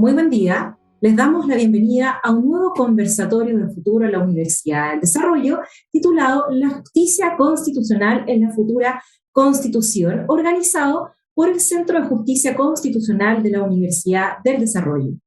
Muy buen día. Les damos la bienvenida a un nuevo conversatorio de futuro en la Universidad del Desarrollo titulado La justicia constitucional en la futura Constitución, organizado por el Centro de Justicia Constitucional de la Universidad del Desarrollo.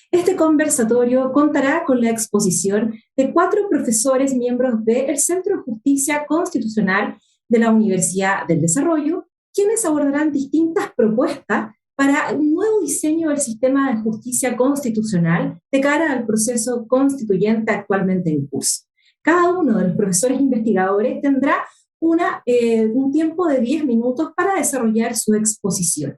Este conversatorio contará con la exposición de 4 profesores miembros del Centro de Justicia Constitucional de la Universidad del Desarrollo, quienes abordarán distintas propuestas para un nuevo diseño del sistema de justicia constitucional de cara al proceso constituyente actualmente en curso. Cada uno de los profesores investigadores tendrá un tiempo de 10 minutos para desarrollar su exposición.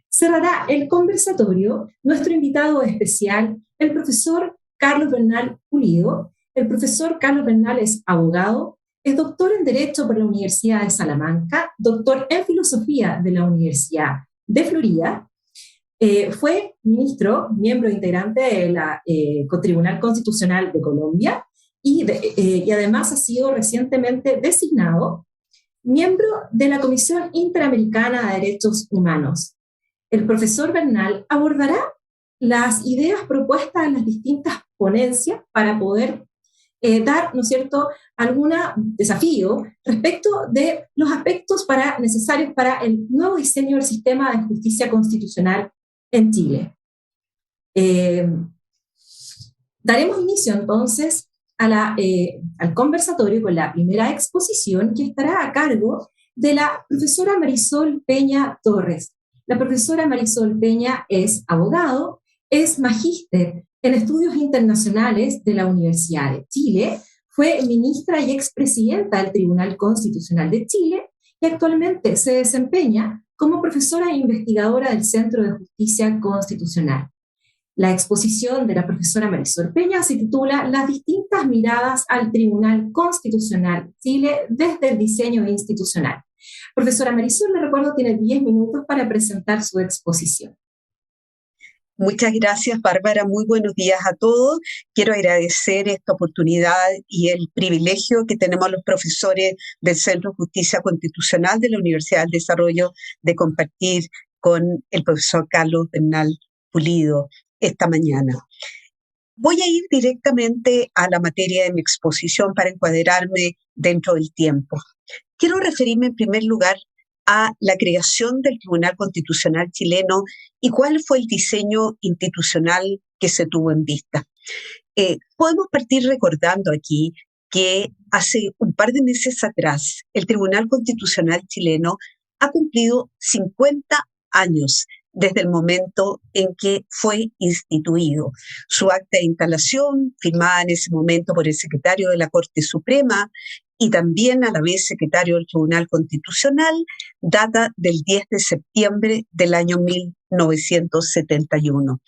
Cerrará el conversatorio nuestro invitado especial, el profesor Carlos Bernal Pulido. El profesor Carlos Bernal es abogado, es doctor en Derecho por la Universidad de Salamanca, doctor en Filosofía de la Universidad de Florida, fue miembro integrante del Tribunal Constitucional de Colombia y además ha sido recientemente designado miembro de la Comisión Interamericana de Derechos Humanos. El profesor Bernal abordará las ideas propuestas en las distintas ponencias para poder dar, ¿no es cierto?, algún desafío respecto de los aspectos necesarios para el nuevo diseño del sistema de justicia constitucional en Chile. Daremos inicio entonces al conversatorio con la primera exposición, que estará a cargo de la profesora Marisol Peña Torres. La profesora Marisol Peña es abogado, es magíster en estudios internacionales de la Universidad de Chile, fue ministra y expresidenta del Tribunal Constitucional de Chile y actualmente se desempeña como profesora e investigadora del Centro de Justicia Constitucional. La exposición de la profesora Marisol Peña se titula Las distintas miradas al Tribunal Constitucional de Chile desde el diseño institucional. Profesora Marisol, le recuerdo, tiene 10 minutos para presentar su exposición. Muchas gracias, Bárbara. Muy buenos días a todos. Quiero agradecer esta oportunidad y el privilegio que tenemos los profesores del Centro de Justicia Constitucional de la Universidad del Desarrollo de compartir con el profesor Carlos Bernal Pulido esta mañana. Voy a ir directamente a la materia de mi exposición para encuadrarme dentro del tiempo. Quiero referirme en primer lugar a la creación del Tribunal Constitucional chileno y cuál fue el diseño institucional que se tuvo en vista. Podemos partir recordando aquí que hace un par de meses atrás el Tribunal Constitucional chileno ha cumplido 50 años desde el momento en que fue instituido. Su acta de instalación, firmada en ese momento por el secretario de la Corte Suprema, y también a la vez secretario del Tribunal Constitucional, data del 10 de septiembre del año 1971.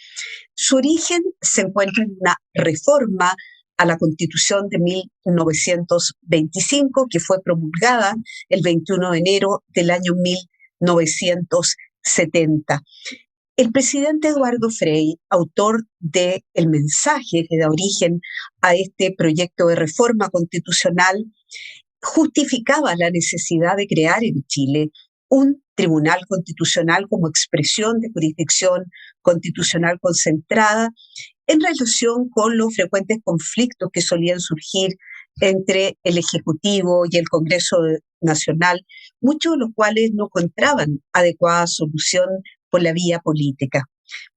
Su origen se encuentra en una reforma a la Constitución de 1925, que fue promulgada el 21 de enero del año 1970. El presidente Eduardo Frei, autor del mensaje que da origen a este proyecto de reforma constitucional, justificaba la necesidad de crear en Chile un tribunal constitucional como expresión de jurisdicción constitucional concentrada en relación con los frecuentes conflictos que solían surgir entre el Ejecutivo y el Congreso Nacional, muchos de los cuales no encontraban adecuada solución por la vía política.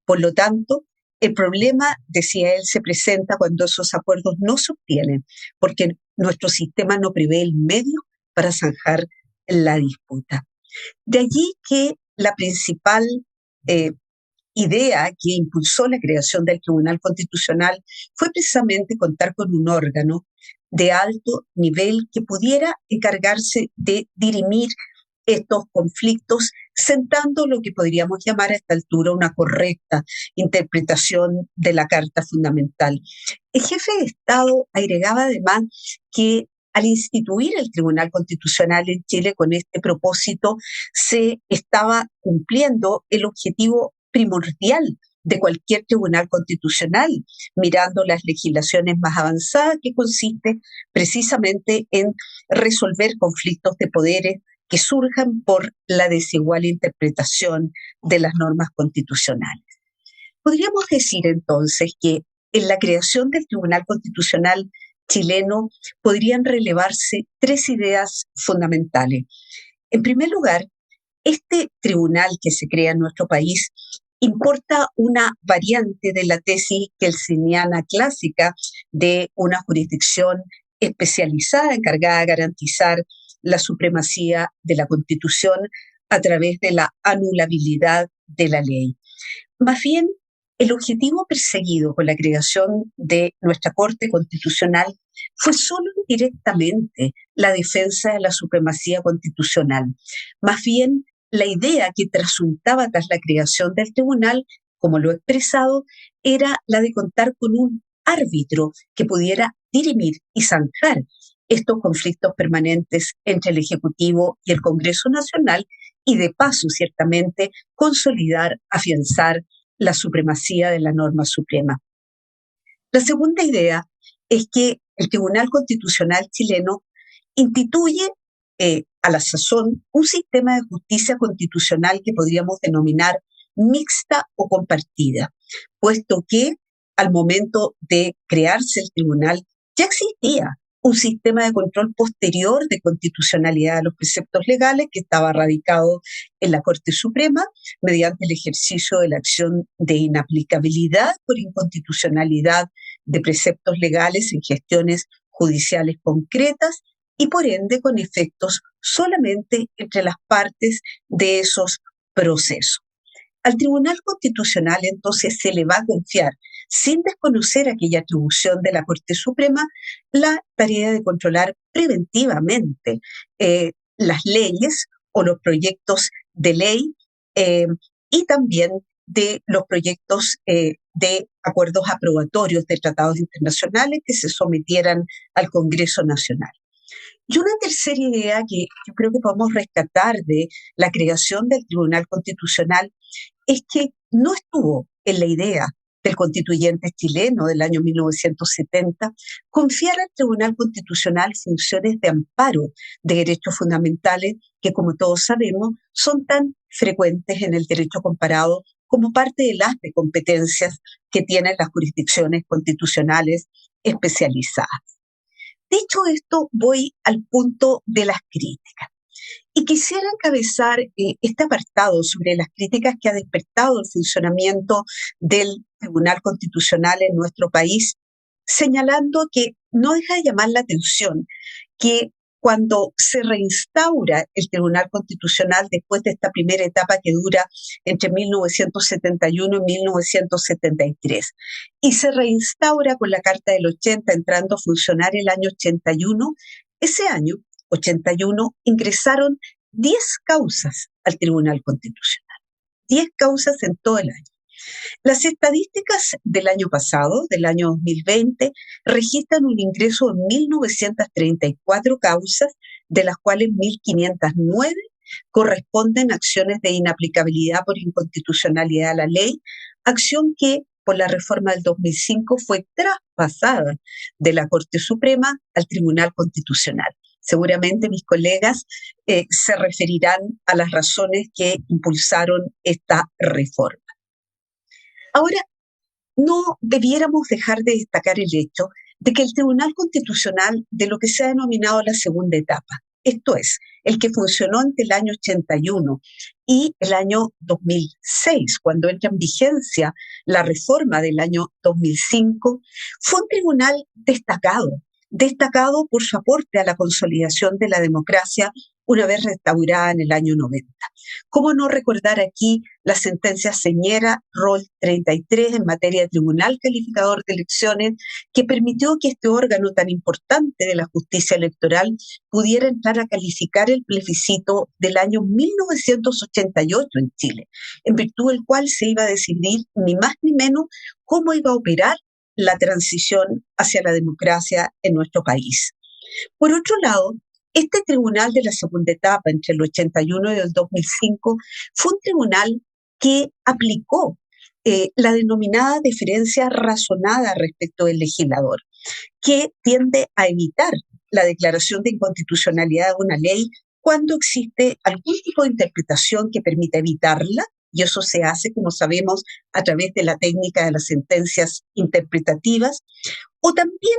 Por lo tanto, el problema, decía él, se presenta cuando esos acuerdos no se obtienen, porque nuestro sistema no prevé el medio para zanjar la disputa. De allí que la principal idea que impulsó la creación del Tribunal Constitucional fue precisamente contar con un órgano de alto nivel que pudiera encargarse de dirimir estos conflictos, sentando lo que podríamos llamar a esta altura una correcta interpretación de la Carta Fundamental. El jefe de Estado agregaba además que al instituir el Tribunal Constitucional en Chile con este propósito, se estaba cumpliendo el objetivo primordial de cualquier tribunal constitucional, mirando las legislaciones más avanzadas, que consiste precisamente en resolver conflictos de poderes que surjan por la desigual interpretación de las normas constitucionales. Podríamos decir entonces que en la creación del Tribunal Constitucional chileno podrían relevarse tres ideas fundamentales. En primer lugar, este tribunal que se crea en nuestro país importa una variante de la tesis kelseniana clásica de una jurisdicción especializada encargada de garantizar la supremacía de la Constitución a través de la anulabilidad de la ley. Más bien, el objetivo perseguido con la creación de nuestra Corte Constitucional fue solo directamente la defensa de la supremacía constitucional. Más bien, la idea que trasuntaba tras la creación del tribunal, como lo he expresado, era la de contar con un árbitro que pudiera dirimir y zanjar estos conflictos permanentes entre el Ejecutivo y el Congreso Nacional y, de paso, ciertamente, consolidar, afianzar la supremacía de la norma suprema. La segunda idea es que el Tribunal Constitucional chileno instituye a la sazón un sistema de justicia constitucional que podríamos denominar mixta o compartida, puesto que al momento de crearse el tribunal ya existía un sistema de control posterior de constitucionalidad de los preceptos legales que estaba radicado en la Corte Suprema mediante el ejercicio de la acción de inaplicabilidad por inconstitucionalidad de preceptos legales en gestiones judiciales concretas y por ende con efectos solamente entre las partes de esos procesos. Al Tribunal Constitucional entonces se le va a confiar, sin desconocer aquella atribución de la Corte Suprema, la tarea de controlar preventivamente las leyes o los proyectos de ley y también de los proyectos de acuerdos aprobatorios de tratados internacionales que se sometieran al Congreso Nacional. Y una tercera idea que yo creo que podemos rescatar de la creación del Tribunal Constitucional es que no estuvo en la idea del constituyente chileno del año 1970 confiar al Tribunal Constitucional funciones de amparo de derechos fundamentales que, como todos sabemos, son tan frecuentes en el derecho comparado como parte de las competencias que tienen las jurisdicciones constitucionales especializadas. Dicho esto, voy al punto de las críticas. Y quisiera encabezar este apartado sobre las críticas que ha despertado el funcionamiento del Tribunal Constitucional en nuestro país, señalando que no deja de llamar la atención que cuando se reinstaura el Tribunal Constitucional después de esta primera etapa que dura entre 1971 y 1973, y se reinstaura con la Carta del 80 entrando a funcionar el año 81, ese año 81 ingresaron 10 causas al Tribunal Constitucional, 10 causas en todo el año. Las estadísticas del año pasado, del año 2020, registran un ingreso de 1.934 causas, de las cuales 1.509 corresponden a acciones de inaplicabilidad por inconstitucionalidad a la ley, acción que por la reforma del 2005 fue traspasada de la Corte Suprema al Tribunal Constitucional. Seguramente mis colegas se referirán a las razones que impulsaron esta reforma. Ahora, no debiéramos dejar de destacar el hecho de que el Tribunal Constitucional de lo que se ha denominado la segunda etapa, esto es, el que funcionó entre el año 81 y el año 2006, cuando entra en vigencia la reforma del año 2005, fue un tribunal destacado por su aporte a la consolidación de la democracia una vez restaurada en el año 90. ¿Cómo no recordar aquí la sentencia Señera Rol 33 en materia de Tribunal Calificador de Elecciones, que permitió que este órgano tan importante de la justicia electoral pudiera entrar a calificar el plebiscito del año 1988 en Chile, en virtud del cual se iba a decidir ni más ni menos cómo iba a operar la transición hacia la democracia en nuestro país. Por otro lado, este tribunal de la segunda etapa, entre el 81 y el 2005, fue un tribunal que aplicó la denominada deferencia razonada respecto del legislador, que tiende a evitar la declaración de inconstitucionalidad de una ley cuando existe algún tipo de interpretación que permita evitarla y eso se hace, como sabemos, a través de la técnica de las sentencias interpretativas, o también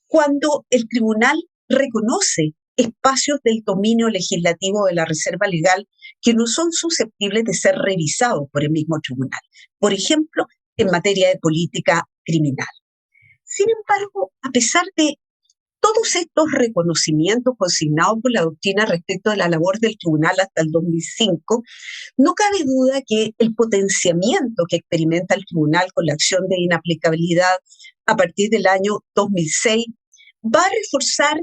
cuando el tribunal reconoce espacios del dominio legislativo de la reserva legal que no son susceptibles de ser revisados por el mismo tribunal. Por ejemplo, en materia de política criminal. Sin embargo, a pesar de todos estos reconocimientos consignados por la doctrina respecto de la labor del tribunal hasta el 2005, no cabe duda que el potenciamiento que experimenta el tribunal con la acción de inaplicabilidad a partir del año 2006 va a reforzar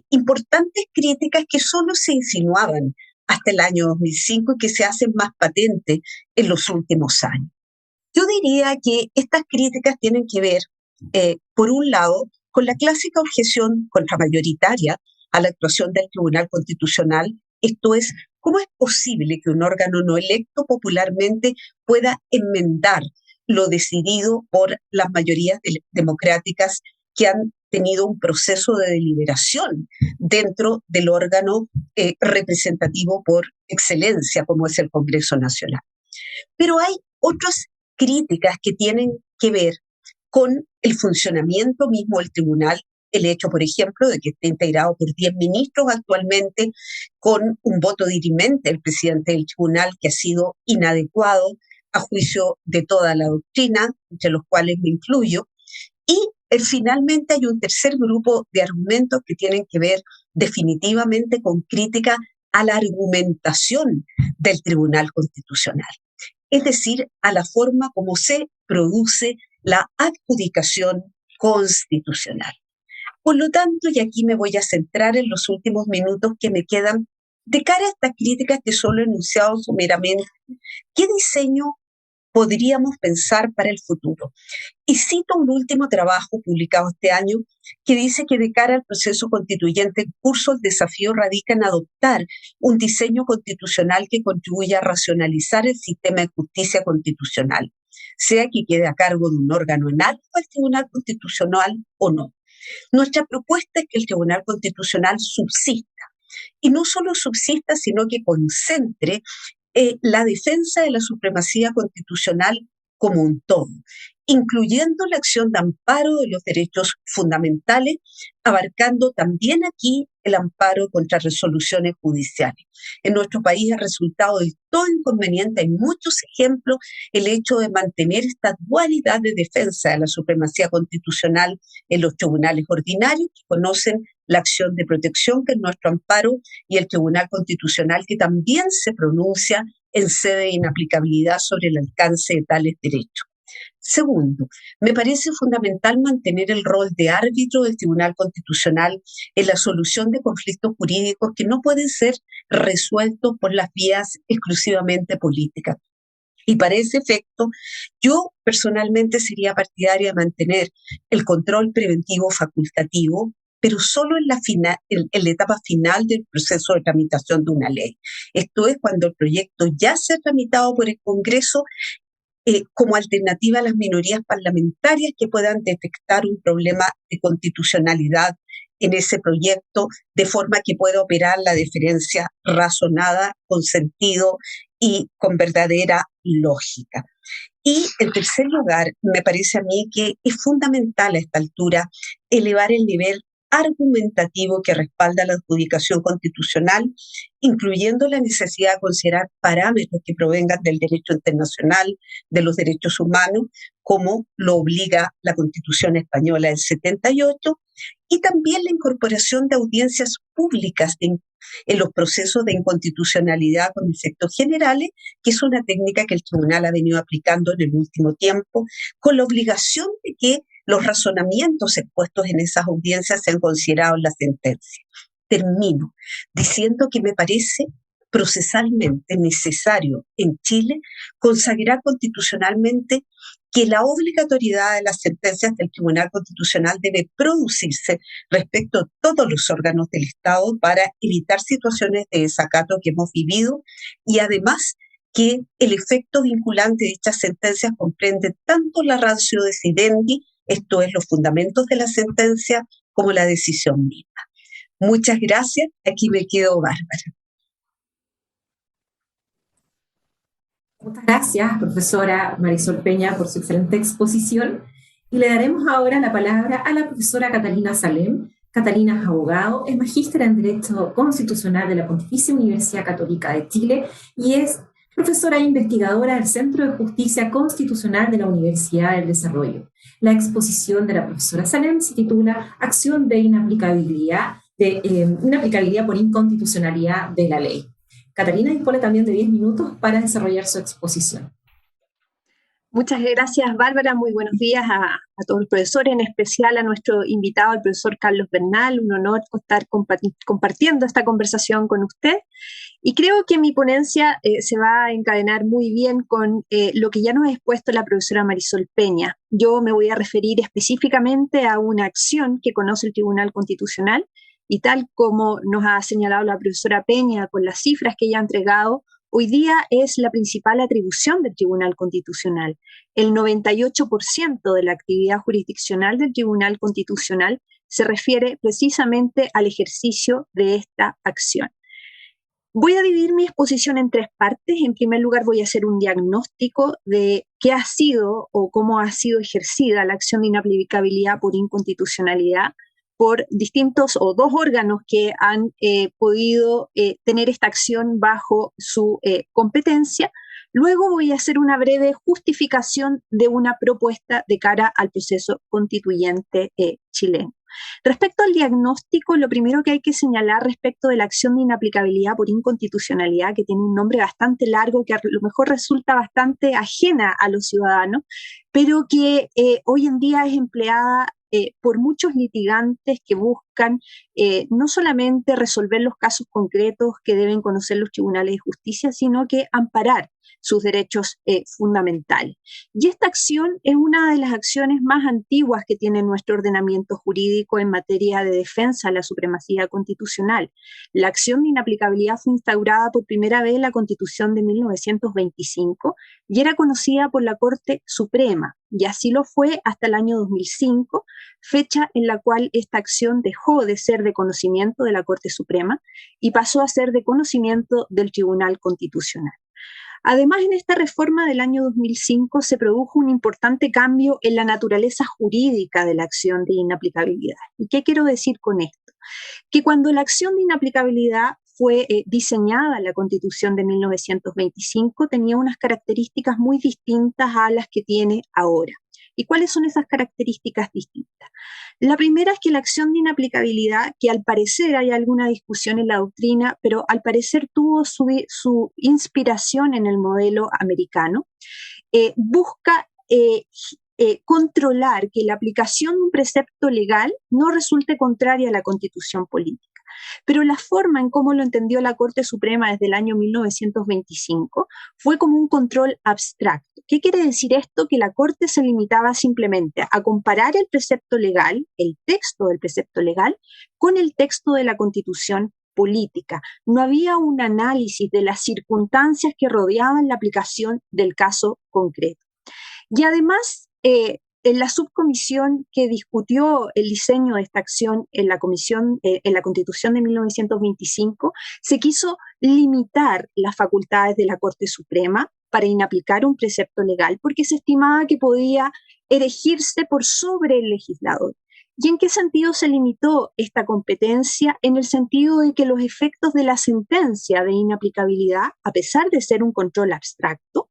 importantes críticas que solo se insinuaban hasta el año 2005 y que se hacen más patentes en los últimos años. Yo diría que estas críticas tienen que ver, por un lado, con la clásica objeción contramayoritaria a la actuación del Tribunal Constitucional, esto es, ¿cómo es posible que un órgano no electo popularmente pueda enmendar lo decidido por las mayorías democráticas que han tenido un proceso de deliberación dentro del órgano representativo por excelencia, como es el Congreso Nacional? Pero hay otras críticas que tienen que ver con el funcionamiento mismo del tribunal, el hecho, por ejemplo, de que esté integrado por 10 ministros actualmente, con un voto dirimente del presidente del tribunal que ha sido inadecuado a juicio de toda la doctrina, entre los cuales me incluyo, y finalmente hay un tercer grupo de argumentos que tienen que ver definitivamente con crítica a la argumentación del Tribunal Constitucional, es decir, a la forma como se produce la adjudicación constitucional. Por lo tanto, y aquí me voy a centrar en los últimos minutos que me quedan, de cara a estas críticas que solo he enunciado someramente, ¿qué diseño podríamos pensar para el futuro? Y cito un último trabajo publicado este año que dice que de cara al proceso constituyente en curso, el desafío radica en adoptar un diseño constitucional que contribuya a racionalizar el sistema de justicia constitucional, sea que quede a cargo de un órgano análogo al Tribunal Constitucional o no. Nuestra propuesta es que el Tribunal Constitucional subsista, y no solo subsista, sino que concentre la defensa de la supremacía constitucional como un todo, incluyendo la acción de amparo de los derechos fundamentales, abarcando también aquí el amparo contra resoluciones judiciales. En nuestro país ha resultado del todo inconveniente, hay muchos ejemplos, el hecho de mantener esta dualidad de defensa de la supremacía constitucional en los tribunales ordinarios, que conocen la acción de protección, que es nuestro amparo, y el Tribunal Constitucional, que también se pronuncia en sede de inaplicabilidad sobre el alcance de tales derechos. Segundo, me parece fundamental mantener el rol de árbitro del Tribunal Constitucional en la solución de conflictos jurídicos que no pueden ser resueltos por las vías exclusivamente políticas. Y para ese efecto, yo personalmente sería partidaria de mantener el control preventivo facultativo, pero solo en la etapa final del proceso de tramitación de una ley. Esto es cuando el proyecto ya se ha tramitado por el Congreso, como alternativa a las minorías parlamentarias que puedan detectar un problema de constitucionalidad en ese proyecto, de forma que pueda operar la deferencia razonada, con sentido y con verdadera lógica. Y en tercer lugar, me parece a mí que es fundamental a esta altura elevar el nivel argumentativo que respalda la adjudicación constitucional, incluyendo la necesidad de considerar parámetros que provengan del derecho internacional, de los derechos humanos, como lo obliga la Constitución española del 78, y también la incorporación de audiencias públicas en los procesos de inconstitucionalidad con efectos generales, que es una técnica que el tribunal ha venido aplicando en el último tiempo, con la obligación de que los razonamientos expuestos en esas audiencias sean considerados en la sentencia. Termino diciendo que me parece procesalmente necesario en Chile consagrar constitucionalmente que la obligatoriedad de las sentencias del Tribunal Constitucional debe producirse respecto a todos los órganos del Estado para evitar situaciones de desacato que hemos vivido, y además que el efecto vinculante de dichas sentencias comprende tanto la ratio decidendi, esto es los fundamentos de la sentencia, como la decisión misma. Muchas gracias. Aquí me quedo, Bárbara. Muchas gracias, profesora Marisol Peña, por su excelente exposición. Y le daremos ahora la palabra a la profesora Catalina Salem. Catalina es abogado, es magíster en Derecho Constitucional de la Pontificia Universidad Católica de Chile y es profesora e investigadora del Centro de Justicia Constitucional de la Universidad del Desarrollo. La exposición de la profesora Salem se titula Acción de inaplicabilidad por inconstitucionalidad de la ley. Catalina dispone también de 10 minutos para desarrollar su exposición. Muchas gracias, Bárbara. Muy buenos días a todos los profesores, en especial a nuestro invitado, el profesor Carlos Bernal. Un honor estar compartiendo esta conversación con usted. Y creo que mi ponencia se va a encadenar muy bien con lo que ya nos ha expuesto la profesora Marisol Peña. Yo me voy a referir específicamente a una acción que conoce el Tribunal Constitucional y tal como nos ha señalado la profesora Peña con las cifras que ella ha entregado, hoy día es la principal atribución del Tribunal Constitucional. El 98% de la actividad jurisdiccional del Tribunal Constitucional se refiere precisamente al ejercicio de esta acción. Voy a dividir mi exposición en tres partes. En primer lugar, voy a hacer un diagnóstico de qué ha sido o cómo ha sido ejercida la acción de inaplicabilidad por inconstitucionalidad por distintos o dos órganos que han podido tener esta acción bajo su competencia. Luego voy a hacer una breve justificación de una propuesta de cara al proceso constituyente chileno. Respecto al diagnóstico, lo primero que hay que señalar respecto de la acción de inaplicabilidad por inconstitucionalidad, que tiene un nombre bastante largo, que a lo mejor resulta bastante ajena a los ciudadanos, pero que hoy en día es empleada por muchos litigantes que buscan no solamente resolver los casos concretos que deben conocer los tribunales de justicia, sino que amparar sus derechos fundamentales. Y esta acción es una de las acciones más antiguas que tiene nuestro ordenamiento jurídico en materia de defensa de la supremacía constitucional. La acción de inaplicabilidad fue instaurada por primera vez en la Constitución de 1925 y era conocida por la Corte Suprema, y así lo fue hasta el año 2005, fecha en la cual esta acción dejó de ser de conocimiento de la Corte Suprema y pasó a ser de conocimiento del Tribunal Constitucional. Además, en esta reforma del año 2005 se produjo un importante cambio en la naturaleza jurídica de la acción de inaplicabilidad. ¿Y qué quiero decir con esto? Que cuando la acción de inaplicabilidad fue diseñada en la Constitución de 1925, tenía unas características muy distintas a las que tiene ahora. ¿Y cuáles son esas características distintas? La primera es que la acción de inaplicabilidad, que al parecer hay alguna discusión en la doctrina, pero al parecer tuvo su inspiración en el modelo americano, busca controlar que la aplicación de un precepto legal no resulte contraria a la Constitución política. Pero la forma en cómo lo entendió la Corte Suprema desde el año 1925 fue como un control abstracto. ¿Qué quiere decir esto? Que la Corte se limitaba simplemente a comparar el precepto legal, el texto del precepto legal, con el texto de la Constitución política. No había un análisis de las circunstancias que rodeaban la aplicación del caso concreto. Y además, en la subcomisión que discutió el diseño de esta acción en la Constitución de 1925, se quiso limitar las facultades de la Corte Suprema para inaplicar un precepto legal, porque se estimaba que podía erigirse por sobre el legislador. ¿Y en qué sentido se limitó esta competencia? En el sentido de que los efectos de la sentencia de inaplicabilidad, a pesar de ser un control abstracto,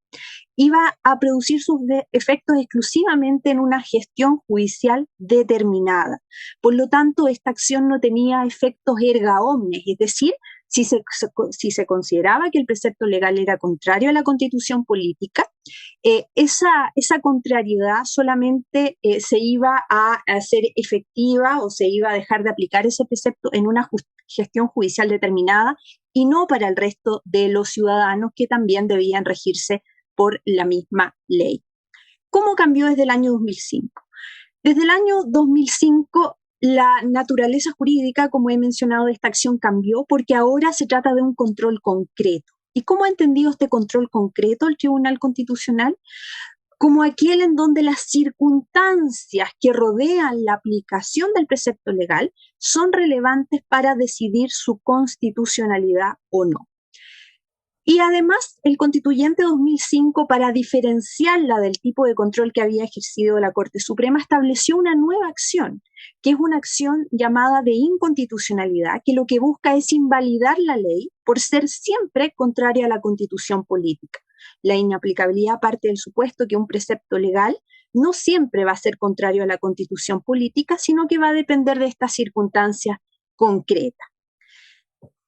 iba a producir sus efectos exclusivamente en una gestión judicial determinada. Por lo tanto, esta acción no tenía efectos erga omnes, es decir, si se consideraba que el precepto legal era contrario a la Constitución política, esa contrariedad solamente se iba a hacer efectiva o se iba a dejar de aplicar ese precepto en una gestión judicial determinada y no para el resto de los ciudadanos que también debían regirse por la misma ley. ¿Cómo cambió desde el año 2005? Desde el año 2005, la naturaleza jurídica, como he mencionado, de esta acción cambió porque ahora se trata de un control concreto. ¿Y cómo ha entendido este control concreto el Tribunal Constitucional? Como aquel en donde las circunstancias que rodean la aplicación del precepto legal son relevantes para decidir su constitucionalidad o no. Y además, el Constituyente 2005, para diferenciarla del tipo de control que había ejercido la Corte Suprema, estableció una nueva acción, que es una acción llamada de inconstitucionalidad, que lo que busca es invalidar la ley por ser siempre contraria a la Constitución política. La inaplicabilidad parte del supuesto que un precepto legal no siempre va a ser contrario a la Constitución política, sino que va a depender de estas circunstancias concretas.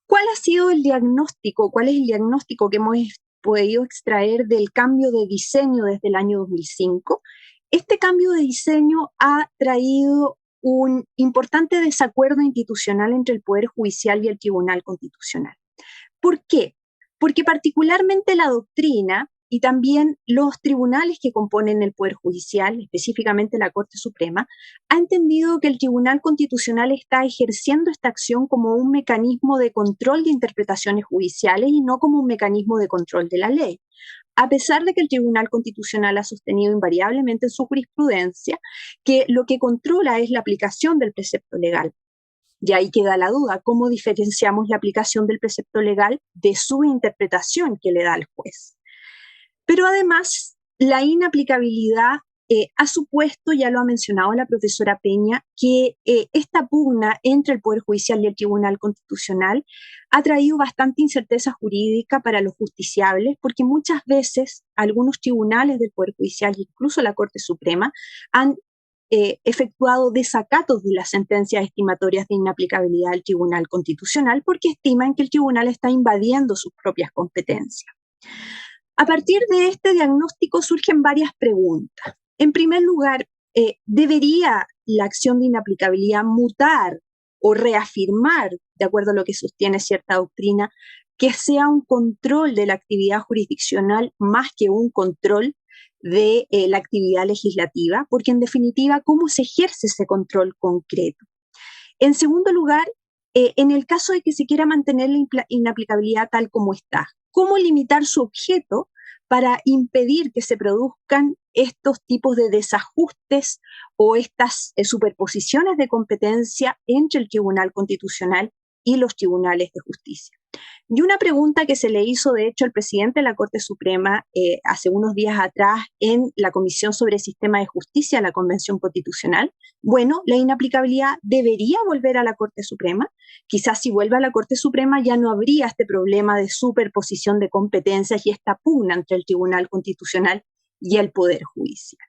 ¿Cuál ha sido el diagnóstico? ¿Cuál es el diagnóstico que hemos podido extraer del cambio de diseño desde el año 2005? Este cambio de diseño ha traído un importante desacuerdo institucional entre el Poder Judicial y el Tribunal Constitucional. ¿Por qué? Porque particularmente la doctrina y también los tribunales que componen el Poder Judicial, específicamente la Corte Suprema, ha entendido que el Tribunal Constitucional está ejerciendo esta acción como un mecanismo de control de interpretaciones judiciales y no como un mecanismo de control de la ley. A pesar de que el Tribunal Constitucional ha sostenido invariablemente en su jurisprudencia que lo que controla es la aplicación del precepto legal. Y ahí queda la duda, ¿cómo diferenciamos la aplicación del precepto legal de su interpretación que le da al juez? Pero además, la inaplicabilidad ha supuesto, ya lo ha mencionado la profesora Peña, que esta pugna entre el Poder Judicial y el Tribunal Constitucional ha traído bastante incerteza jurídica para los justiciables, porque muchas veces algunos tribunales del Poder Judicial, incluso la Corte Suprema, han efectuado desacatos de las sentencias estimatorias de inaplicabilidad del Tribunal Constitucional porque estiman que el tribunal está invadiendo sus propias competencias. A partir de este diagnóstico surgen varias preguntas. En primer lugar, ¿debería la acción de inaplicabilidad mutar o reafirmar, de acuerdo a lo que sostiene cierta doctrina, que sea un control de la actividad jurisdiccional más que un control de la actividad legislativa? Porque en definitiva, ¿cómo se ejerce ese control concreto? En segundo lugar, en el caso de que se quiera mantener la inaplicabilidad tal como está, ¿cómo limitar su objeto para impedir que se produzcan estos tipos de desajustes o estas superposiciones de competencia entre el Tribunal Constitucional y los tribunales de justicia? Y una pregunta que se le hizo, de hecho, al presidente de la Corte Suprema hace unos días atrás en la Comisión sobre el Sistema de Justicia, la Convención Constitucional. Bueno, ¿la inaplicabilidad debería volver a la Corte Suprema? Quizás si vuelve a la Corte Suprema ya no habría este problema de superposición de competencias y esta pugna entre el Tribunal Constitucional y el Poder Judicial.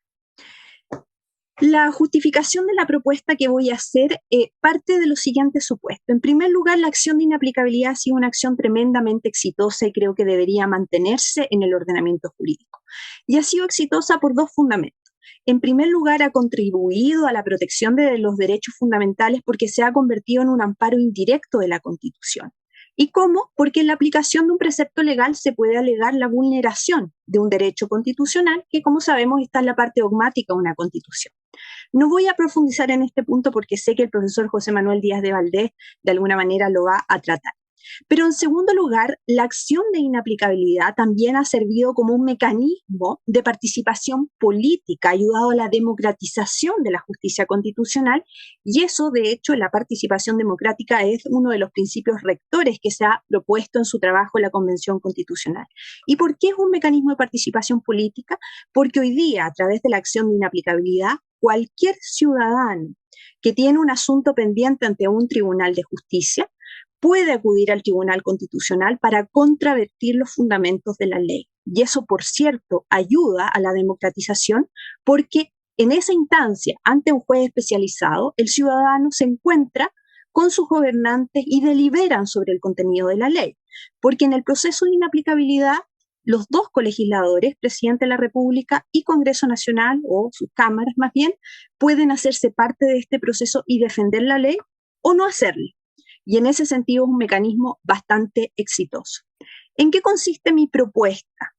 La justificación de la propuesta que voy a hacer parte de los siguientes supuestos. En primer lugar, la acción de inaplicabilidad ha sido una acción tremendamente exitosa y creo que debería mantenerse en el ordenamiento jurídico. Y ha sido exitosa por dos fundamentos. En primer lugar, ha contribuido a la protección de los derechos fundamentales porque se ha convertido en un amparo indirecto de la Constitución. ¿Y cómo? Porque en la aplicación de un precepto legal se puede alegar la vulneración de un derecho constitucional que, como sabemos, está en la parte dogmática de una Constitución. No voy a profundizar en este punto porque sé que el profesor José Manuel Díaz de Valdés de alguna manera lo va a tratar. Pero en segundo lugar, la acción de inaplicabilidad también ha servido como un mecanismo de participación política, ha ayudado a la democratización de la justicia constitucional y eso, de hecho, la participación democrática es uno de los principios rectores que se ha propuesto en su trabajo en la Convención Constitucional. ¿Y por qué es un mecanismo de participación política? Porque hoy día, a través de la acción de inaplicabilidad, cualquier ciudadano que tiene un asunto pendiente ante un tribunal de justicia puede acudir al Tribunal Constitucional para contravertir los fundamentos de la ley. Y eso, por cierto, ayuda a la democratización porque en esa instancia, ante un juez especializado, el ciudadano se encuentra con sus gobernantes y deliberan sobre el contenido de la ley. Porque en el proceso de inaplicabilidad, los dos colegisladores, Presidente de la República y Congreso Nacional, o sus cámaras más bien, pueden hacerse parte de este proceso y defender la ley o no hacerlo. Y en ese sentido es un mecanismo bastante exitoso. ¿En qué consiste mi propuesta?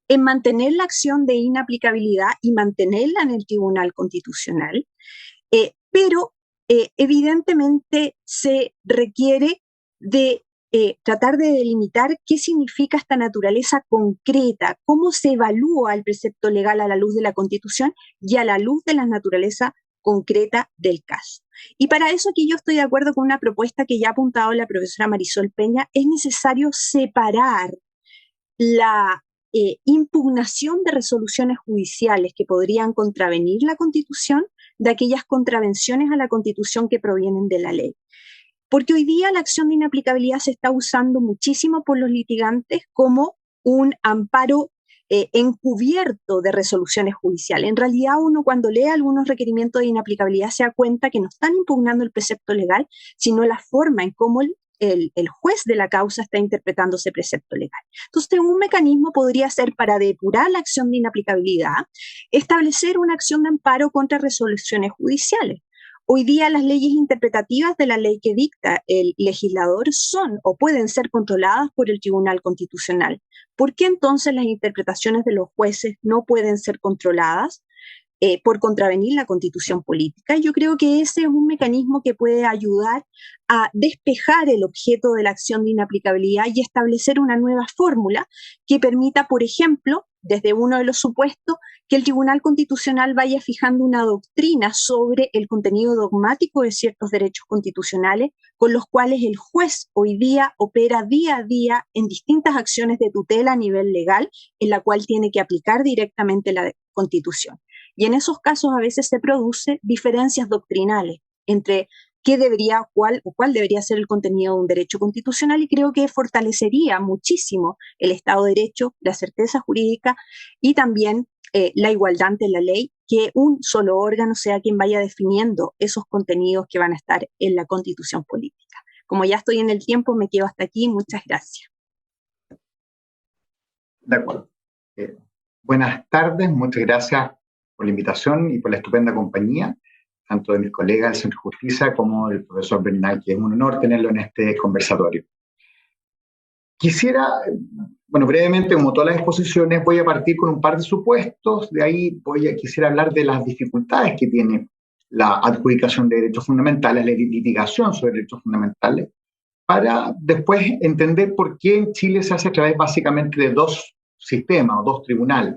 En mantener la acción de inaplicabilidad y mantenerla en el Tribunal Constitucional, pero evidentemente se requiere de tratar de delimitar qué significa esta naturaleza concreta, cómo se evalúa el precepto legal a la luz de la Constitución y a la luz de la naturaleza concreta del caso. Y para eso aquí yo estoy de acuerdo con una propuesta que ya ha apuntado la profesora Marisol Peña, es necesario separar la impugnación de resoluciones judiciales que podrían contravenir la Constitución de aquellas contravenciones a la Constitución que provienen de la ley. Porque hoy día la acción de inaplicabilidad se está usando muchísimo por los litigantes como un amparo encubierto de resoluciones judiciales. En realidad, uno cuando lee algunos requerimientos de inaplicabilidad se da cuenta que no están impugnando el precepto legal, sino la forma en cómo el juez de la causa está interpretando ese precepto legal. Entonces, un mecanismo podría ser, para depurar la acción de inaplicabilidad, establecer una acción de amparo contra resoluciones judiciales. Hoy día las leyes interpretativas de la ley que dicta el legislador son o pueden ser controladas por el Tribunal Constitucional. ¿Por qué entonces las interpretaciones de los jueces no pueden ser controladas por contravenir la Constitución política? Yo creo que ese es un mecanismo que puede ayudar a despejar el objeto de la acción de inaplicabilidad y establecer una nueva fórmula que permita, por ejemplo, desde uno de los supuestos, que el Tribunal Constitucional vaya fijando una doctrina sobre el contenido dogmático de ciertos derechos constitucionales, con los cuales el juez hoy día opera día a día en distintas acciones de tutela a nivel legal, en la cual tiene que aplicar directamente la Constitución. Y en esos casos a veces se producen diferencias doctrinales entre cuál debería ser el contenido de un derecho constitucional, y creo que fortalecería muchísimo el Estado de Derecho, la certeza jurídica y también la igualdad ante la ley, que un solo órgano sea quien vaya definiendo esos contenidos que van a estar en la Constitución política. Como ya estoy en el tiempo, me quedo hasta aquí. Muchas gracias. De acuerdo. Buenas tardes, muchas gracias por la invitación y por la estupenda compañía, tanto de mis colegas del Centro de Justicia como del profesor Bernal, que es un honor tenerlo en este conversatorio. Quisiera, brevemente, como todas las exposiciones, voy a partir con un par de supuestos, de ahí quisiera hablar de las dificultades que tiene la adjudicación de derechos fundamentales, la litigación sobre derechos fundamentales, para después entender por qué en Chile se hace a través básicamente de dos sistemas o dos tribunales,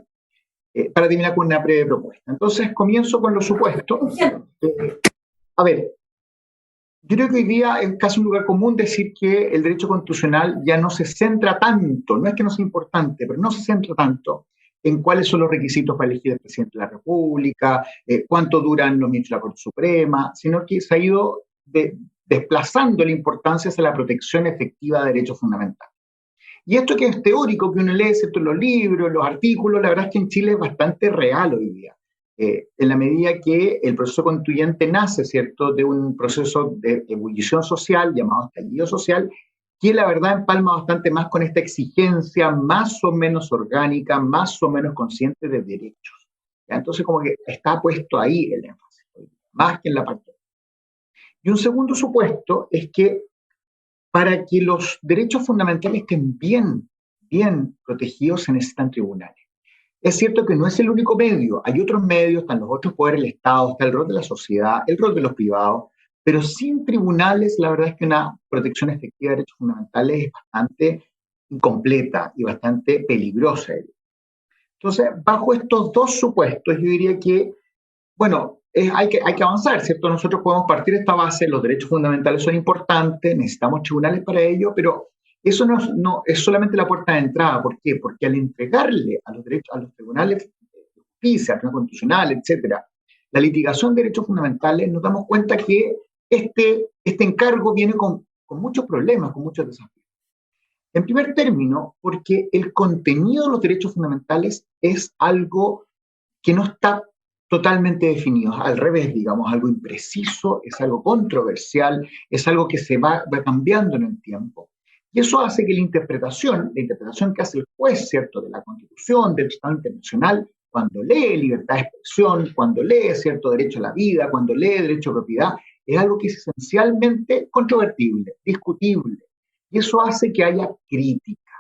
para terminar con una breve propuesta. Entonces, comienzo con los supuestos. Yo creo que hoy día es casi un lugar común decir que el derecho constitucional ya no se centra tanto, no es que no sea importante, pero no se centra tanto en cuáles son los requisitos para elegir al presidente de la República, cuánto duran los ministros de la Corte Suprema, sino que se ha ido desplazando la importancia hacia la protección efectiva de derechos fundamentales. Y esto que es teórico, que uno lee, ¿cierto?, los libros, los artículos, la verdad es que en Chile es bastante real hoy día. En la medida que el proceso constituyente nace, ¿cierto?, de un proceso de ebullición social llamado estallido social, que la verdad empalma bastante más con esta exigencia más o menos orgánica, más o menos consciente de derechos. ¿Ya? Entonces, como que está puesto ahí el énfasis, más que en la parte. Y un segundo supuesto es que para que los derechos fundamentales estén bien protegidos se necesitan tribunales. Es cierto que no es el único medio, hay otros medios, están los otros poderes del Estado, está el rol de la sociedad, el rol de los privados, pero sin tribunales la verdad es que una protección efectiva de derechos fundamentales es bastante incompleta y bastante peligrosa. Entonces, bajo estos dos supuestos, yo diría que, hay que avanzar, ¿cierto? Nosotros podemos partir de esta base, los derechos fundamentales son importantes, necesitamos tribunales para ello, pero eso no es solamente la puerta de entrada. ¿Por qué? Porque al entregarle a los tribunales de justicia, tribunal constitucional, etcétera, la litigación de derechos fundamentales, nos damos cuenta que este encargo viene con muchos problemas, con muchos desafíos. En primer término, porque el contenido de los derechos fundamentales es algo que no está totalmente definido, al revés, digamos, algo impreciso, es algo controversial, es algo que se va cambiando en el tiempo. Y eso hace que la interpretación que hace el juez, ¿cierto?, de la Constitución, del Tratado Internacional, cuando lee libertad de expresión, cuando lee cierto derecho a la vida, cuando lee derecho a propiedad, es algo que es esencialmente controvertible, discutible. Y eso hace que haya crítica.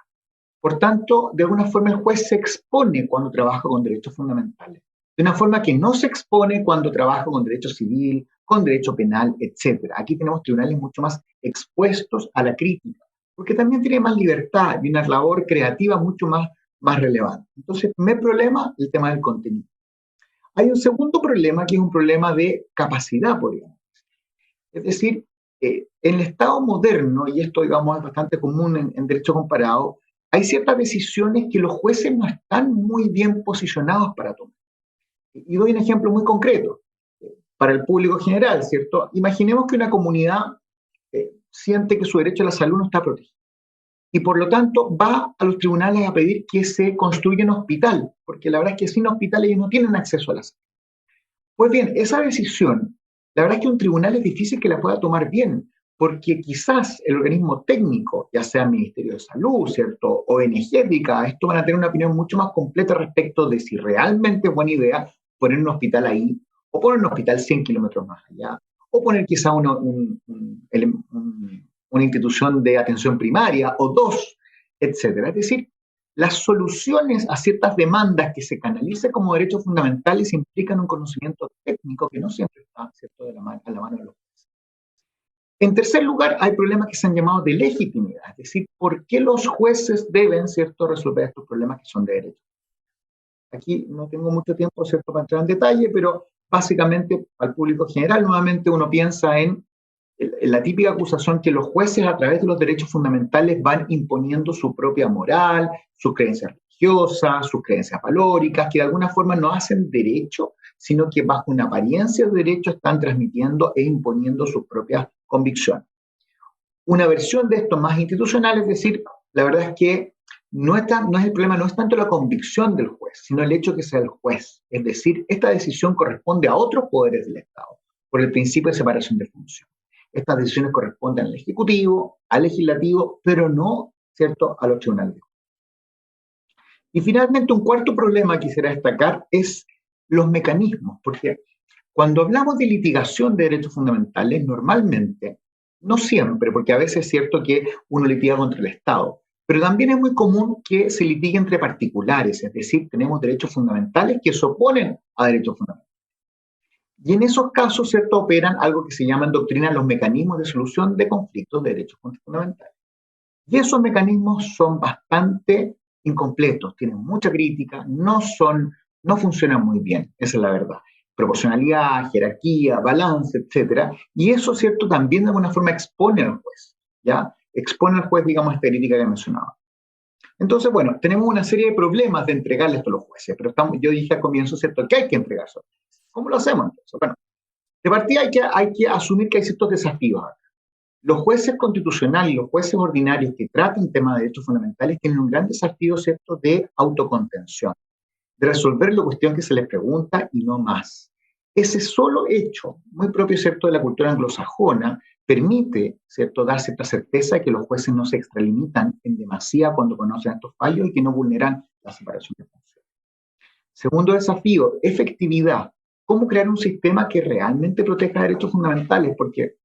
Por tanto, de alguna forma el juez se expone cuando trabaja con derechos fundamentales, de una forma que no se expone cuando trabaja con derecho civil, con derecho penal, etc. Aquí tenemos tribunales mucho más expuestos a la crítica, porque también tiene más libertad y una labor creativa mucho más relevante. Entonces, primer problema, el tema del contenido. Hay un segundo problema que es un problema de capacidad, podríamos decir. Es decir, en el Estado moderno, y esto, digamos, es bastante común en derecho comparado, hay ciertas decisiones que los jueces no están muy bien posicionados para tomar. Y doy un ejemplo muy concreto para el público general, ¿cierto? Imaginemos que una comunidad siente que su derecho a la salud no está protegido y por lo tanto va a los tribunales a pedir que se construya un hospital, porque la verdad es que sin hospital ellos no tienen acceso a la salud. Pues bien, esa decisión, la verdad es que un tribunal es difícil que la pueda tomar bien, porque quizás el organismo técnico, ya sea el Ministerio de Salud, ¿cierto? O Energética, esto van a tener una opinión mucho más completa respecto de si realmente es buena idea poner un hospital ahí, o poner un hospital 100 kilómetros más allá, o poner quizá una institución de atención primaria, o dos, etcétera. Es decir, las soluciones a ciertas demandas que se canalice como derechos fundamentales implican un conocimiento técnico que no siempre está, ¿cierto?, a la mano de los jueces. En tercer lugar, hay problemas que se han llamado de legitimidad, es decir, ¿por qué los jueces deben, ¿cierto?, resolver estos problemas que son de derecho? Aquí no tengo mucho tiempo, ¿cierto?, para entrar en detalle, pero básicamente al público general nuevamente uno piensa en la típica acusación que los jueces a través de los derechos fundamentales van imponiendo su propia moral, sus creencias religiosas, sus creencias valóricas, que de alguna forma no hacen derecho, sino que bajo una apariencia de derecho están transmitiendo e imponiendo sus propias convicciones. Una versión de esto más institucional, es decir, la verdad es que no es el problema, no es tanto la convicción del juez, sino el hecho de que sea el juez. Es decir, esta decisión corresponde a otros poderes del Estado, por el principio de separación de funciones. Estas decisiones corresponden al Ejecutivo, al Legislativo, pero no, ¿cierto?, a los tribunales. Y finalmente, un cuarto problema que quisiera destacar es los mecanismos, porque cuando hablamos de litigación de derechos fundamentales, normalmente, no siempre, porque a veces es cierto que uno litiga contra el Estado, pero también es muy común que se litigue entre particulares, es decir, tenemos derechos fundamentales que se oponen a derechos fundamentales. Y en esos casos, ¿cierto?, operan algo que se llama en doctrina los mecanismos de solución de conflictos de derechos fundamentales. Y esos mecanismos son bastante incompletos, tienen mucha crítica, no funcionan muy bien, esa es la verdad. Proporcionalidad, jerarquía, balance, etcétera. Y eso, ¿cierto?, también de alguna forma expone al juez, ¿ya? Expone al juez, digamos, esta crítica que mencionaba. Entonces, bueno, tenemos una serie de problemas de entregarle esto a los jueces, pero yo dije al comienzo, ¿cierto?, que hay que entregar eso. ¿Cómo lo hacemos entonces? Bueno, de partida hay que asumir que hay ciertos desafíos acá. Los jueces constitucionales y los jueces ordinarios que tratan temas de derechos fundamentales tienen un gran desafío, ¿cierto?, de autocontención, de resolver la cuestión que se les pregunta y no más. Ese solo hecho, muy propio, ¿cierto?, de la cultura anglosajona, permite, ¿cierto?, dar cierta certeza de que los jueces no se extralimitan en demasía cuando conocen estos fallos y que no vulneran la separación de funciones. Segundo desafío, efectividad. ¿Cómo crear un sistema que realmente proteja derechos fundamentales? Porque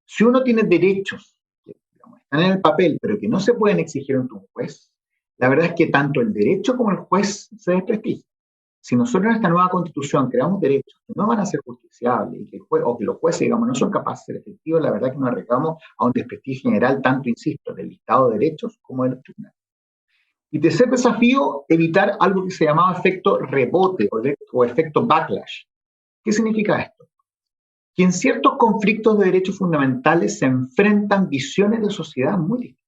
si uno tiene derechos que, digamos, están en el papel, pero que no se pueden exigir ante un juez, la verdad es que tanto el derecho como el juez se desprestigian. Si nosotros en esta nueva constitución creamos derechos que no van a ser justiciables y que o que los jueces, digamos, no son capaces de ser efectivos, la verdad es que nos arriesgamos a un desprestigio general, tanto, insisto, del Estado de Derechos como de los tribunales. Y tercer desafío, evitar algo que se llamaba efecto rebote o efecto backlash. ¿Qué significa esto? Que en ciertos conflictos de derechos fundamentales se enfrentan visiones de sociedad muy distintas,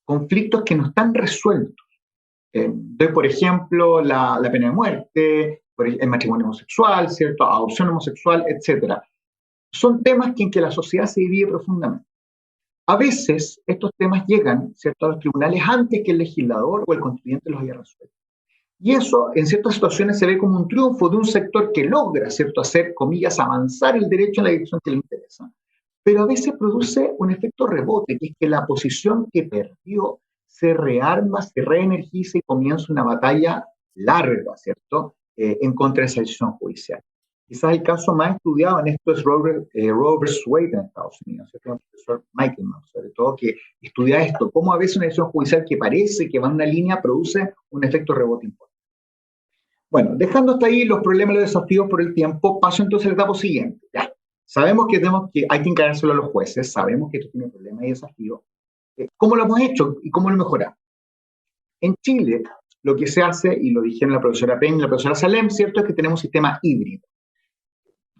conflictos que no están resueltos. Doy, por ejemplo, la pena de muerte, el matrimonio homosexual, ¿cierto?, adopción homosexual, etc. Son temas en que la sociedad se divide profundamente. A veces estos temas llegan, ¿cierto?, a los tribunales antes que el legislador o el constituyente los haya resuelto. Y eso, en ciertas situaciones, se ve como un triunfo de un sector que logra, ¿cierto?, hacer, comillas, avanzar el derecho en la dirección que le interesa. Pero a veces produce un efecto rebote, que es que la posición que perdió se rearma, se reenergiza y comienza una batalla larga, ¿cierto?, en contra de esa decisión judicial. Quizás el caso más estudiado en esto es Roe vs. Wade en Estados Unidos, ¿cierto?, el profesor Michael Mann, sobre todo, que estudia esto, cómo a veces una decisión judicial que parece que va en una línea produce un efecto rebote importante. Bueno, dejando hasta ahí los problemas y los desafíos por el tiempo, paso entonces al etapa siguiente. Ya. Sabemos que hay que encarárselo a los jueces, sabemos que esto tiene problemas y desafíos. ¿Cómo lo hemos hecho y cómo lo mejoramos? En Chile, lo que se hace, y lo dijeron la profesora Peña y la profesora Salem, ¿cierto?, es que tenemos un sistema híbrido.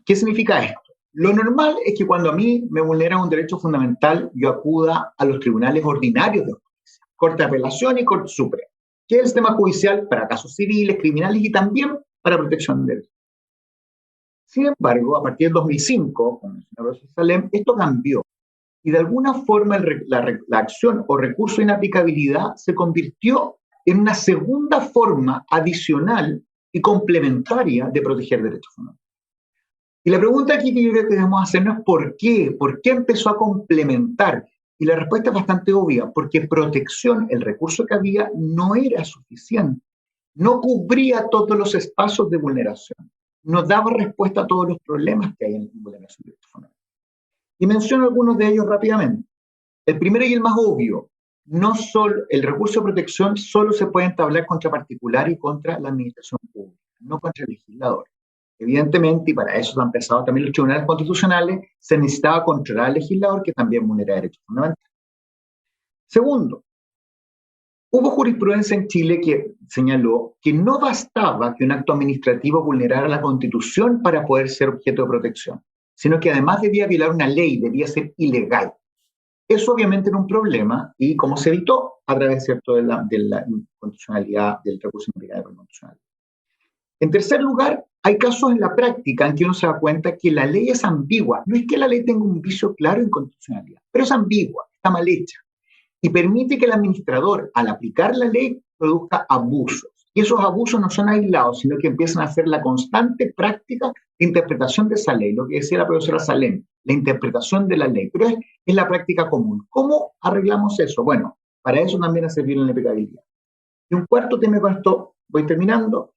¿Qué significa esto? Lo normal es que cuando a mí me vulnera un derecho fundamental, yo acuda a los tribunales ordinarios de justicia, Corte de Apelación y Corte Suprema, que es el sistema judicial para casos civiles, criminales y también para protección de derechos. Sin embargo, a partir del 2005, con el señor Salem, esto cambió y de alguna forma la acción o recurso de inaplicabilidad se convirtió en una segunda forma adicional y complementaria de proteger derechos fundamentales. Y la pregunta aquí que yo creo que debemos hacernos es ¿por qué? ¿Por qué empezó a complementar? Y la respuesta es bastante obvia, porque protección, el recurso que había, no era suficiente. No cubría todos los espacios de vulneración. No daba respuesta a todos los problemas que hay en vulneración de derechos fundamentales. Y menciono algunos de ellos rápidamente. El primero y el más obvio, no solo el recurso de protección solo se puede entablar contra particular y contra la administración pública, no contra el legislador. Evidentemente, y para eso se han empezado también los tribunales constitucionales, se necesitaba controlar al legislador que también vulnera derechos fundamentales. Segundo, hubo jurisprudencia en Chile que señaló que no bastaba que un acto administrativo vulnerara la Constitución para poder ser objeto de protección, sino que además debía violar una ley, debía ser ilegal. Eso obviamente era un problema y cómo se evitó a través, ¿cierto?, de la inconstitucionalidad, del recurso de inconstitucionalidad. En tercer lugar, hay casos en la práctica en que uno se da cuenta que la ley es ambigua. No es que la ley tenga un vicio claro de inconstitucionalidad, pero es ambigua, está mal hecha. Y permite que el administrador, al aplicar la ley, produzca abusos. Y esos abusos no son aislados, sino que empiezan a ser la constante práctica de interpretación de esa ley, lo que decía la profesora Salem, la interpretación de la ley. Pero es la práctica común. ¿Cómo arreglamos eso? Bueno, para eso también ha servido la inaplicabilidad. Y un cuarto tema, con esto voy terminando,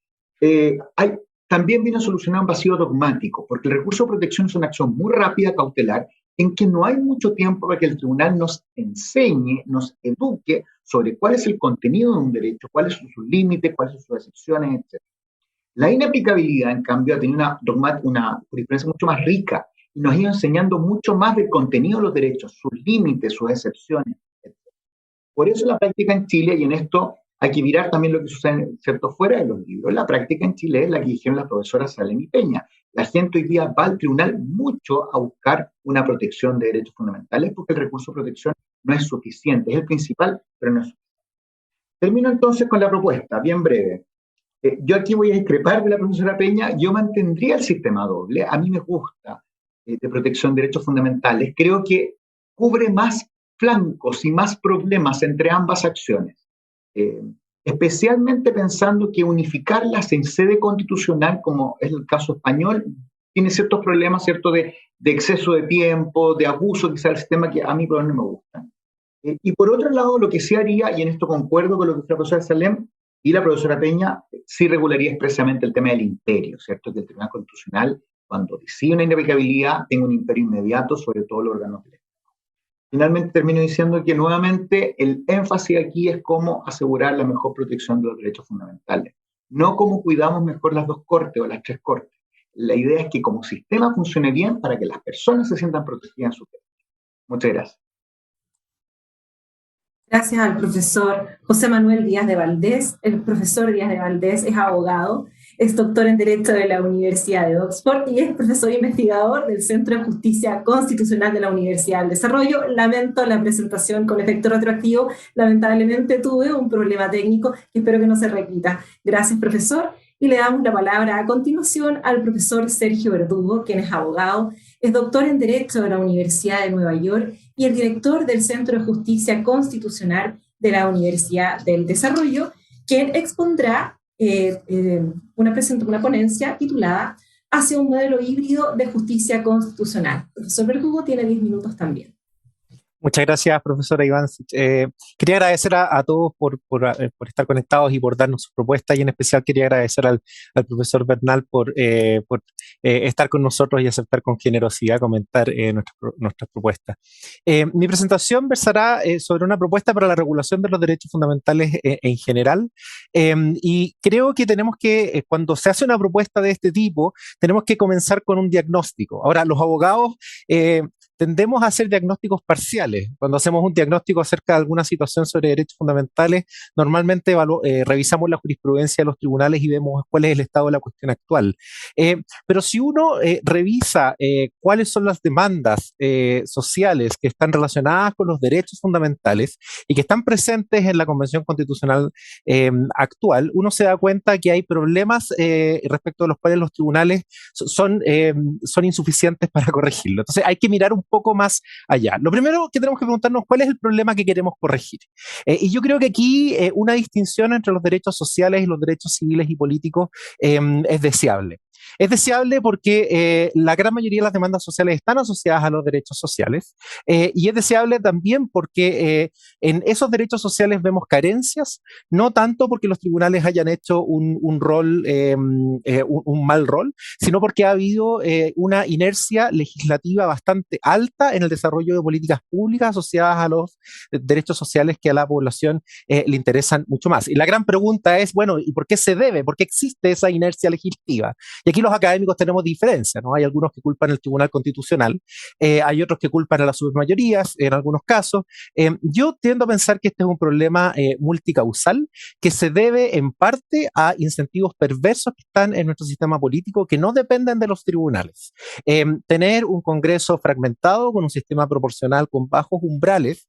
también viene a solucionar un vacío dogmático, porque el recurso de protección es una acción muy rápida, cautelar, en que no hay mucho tiempo para que el tribunal nos enseñe, nos eduque sobre cuál es el contenido de un derecho, cuáles son sus límites, cuáles son sus excepciones, etc. La inaplicabilidad, en cambio, ha tenido una jurisprudencia mucho más rica y nos ha ido enseñando mucho más del contenido de los derechos, sus límites, sus excepciones, etc. Por eso la práctica en Chile, y en esto hay que mirar también lo que sucede, ¿cierto?, fuera de los libros. La práctica en Chile es la que dijeron las profesoras Salem y Peña. La gente hoy día va al tribunal mucho a buscar una protección de derechos fundamentales porque el recurso de protección no es suficiente. Es el principal, pero no es suficiente. Termino entonces con la propuesta, bien breve. Yo aquí voy a discrepar de la profesora Peña. Yo mantendría el sistema doble. A mí me gusta de protección de derechos fundamentales. Creo que cubre más flancos y más problemas entre ambas acciones. Especialmente pensando que unificarlas en sede constitucional, como es el caso español, tiene ciertos problemas, ¿cierto?, de exceso de tiempo, de abuso quizá del sistema que a mí por no me gusta. Y por otro lado, lo que sí haría, y en esto concuerdo con lo que dice la profesora Salem y la profesora Peña, sí regularía expresamente el tema del imperio, ¿cierto?, que el Tribunal Constitucional, cuando decide una inaplicabilidad, tenga un imperio inmediato sobre todos los órganos del Estado. Finalmente termino diciendo que nuevamente el énfasis aquí es cómo asegurar la mejor protección de los derechos fundamentales, no cómo cuidamos mejor las dos cortes o las tres cortes. La idea es que como sistema funcione bien para que las personas se sientan protegidas en su derechos. Muchas gracias. Gracias al profesor José Manuel Díaz de Valdés. El profesor Díaz de Valdés es abogado, es doctor en Derecho de la Universidad de Oxford y es profesor investigador del Centro de Justicia Constitucional de la Universidad del Desarrollo. Lamento la presentación con efecto retroactivo. Lamentablemente tuve un problema técnico que espero que no se repita. Gracias, profesor. Y le damos la palabra a continuación al profesor Sergio Verdugo, quien es abogado, es doctor en Derecho de la Universidad de Nueva York y el director del Centro de Justicia Constitucional de la Universidad del Desarrollo, quien expondrá una ponencia titulada Hacia un modelo híbrido de justicia constitucional. El profesor Verdugo tiene 10 minutos también. Muchas gracias, profesora Iván. Quería agradecer a todos por estar conectados y por darnos sus propuestas, y en especial quería agradecer al profesor Bernal por estar con nosotros y aceptar con generosidad comentar nuestras propuestas. Mi presentación versará sobre una propuesta para la regulación de los derechos fundamentales en general, y creo que tenemos que, cuando se hace una propuesta de este tipo, tenemos que comenzar con un diagnóstico. Ahora, los abogados tendemos a hacer diagnósticos parciales. Cuando hacemos un diagnóstico acerca de alguna situación sobre derechos fundamentales, normalmente revisamos la jurisprudencia de los tribunales y vemos cuál es el estado de la cuestión actual. Pero si uno revisa cuáles son las demandas sociales que están relacionadas con los derechos fundamentales y que están presentes en la Convención Constitucional actual, uno se da cuenta que hay problemas respecto a los cuales los tribunales son insuficientes para corregirlo. Entonces hay que mirar un poco más allá. Lo primero que tenemos que preguntarnos, ¿cuál es el problema que queremos corregir? Y yo creo que aquí una distinción entre los derechos sociales y los derechos civiles y políticos es deseable. Es deseable porque la gran mayoría de las demandas sociales están asociadas a los derechos sociales y es deseable también porque en esos derechos sociales vemos carencias, no tanto porque los tribunales hayan hecho un rol, un mal rol, sino porque ha habido una inercia legislativa bastante alta en el desarrollo de políticas públicas asociadas a los derechos sociales que a la población le interesan mucho más. Y la gran pregunta es, bueno, ¿y por qué se debe? ¿Por qué existe esa inercia legislativa? Y aquí los académicos tenemos diferencias, ¿no? Hay algunos que culpan al Tribunal Constitucional, hay otros que culpan a las supermayorías en algunos casos. Yo tiendo a pensar que este es un problema multicausal que se debe en parte a incentivos perversos que están en nuestro sistema político que no dependen de los tribunales. Tener un Congreso fragmentado con un sistema proporcional con bajos umbrales,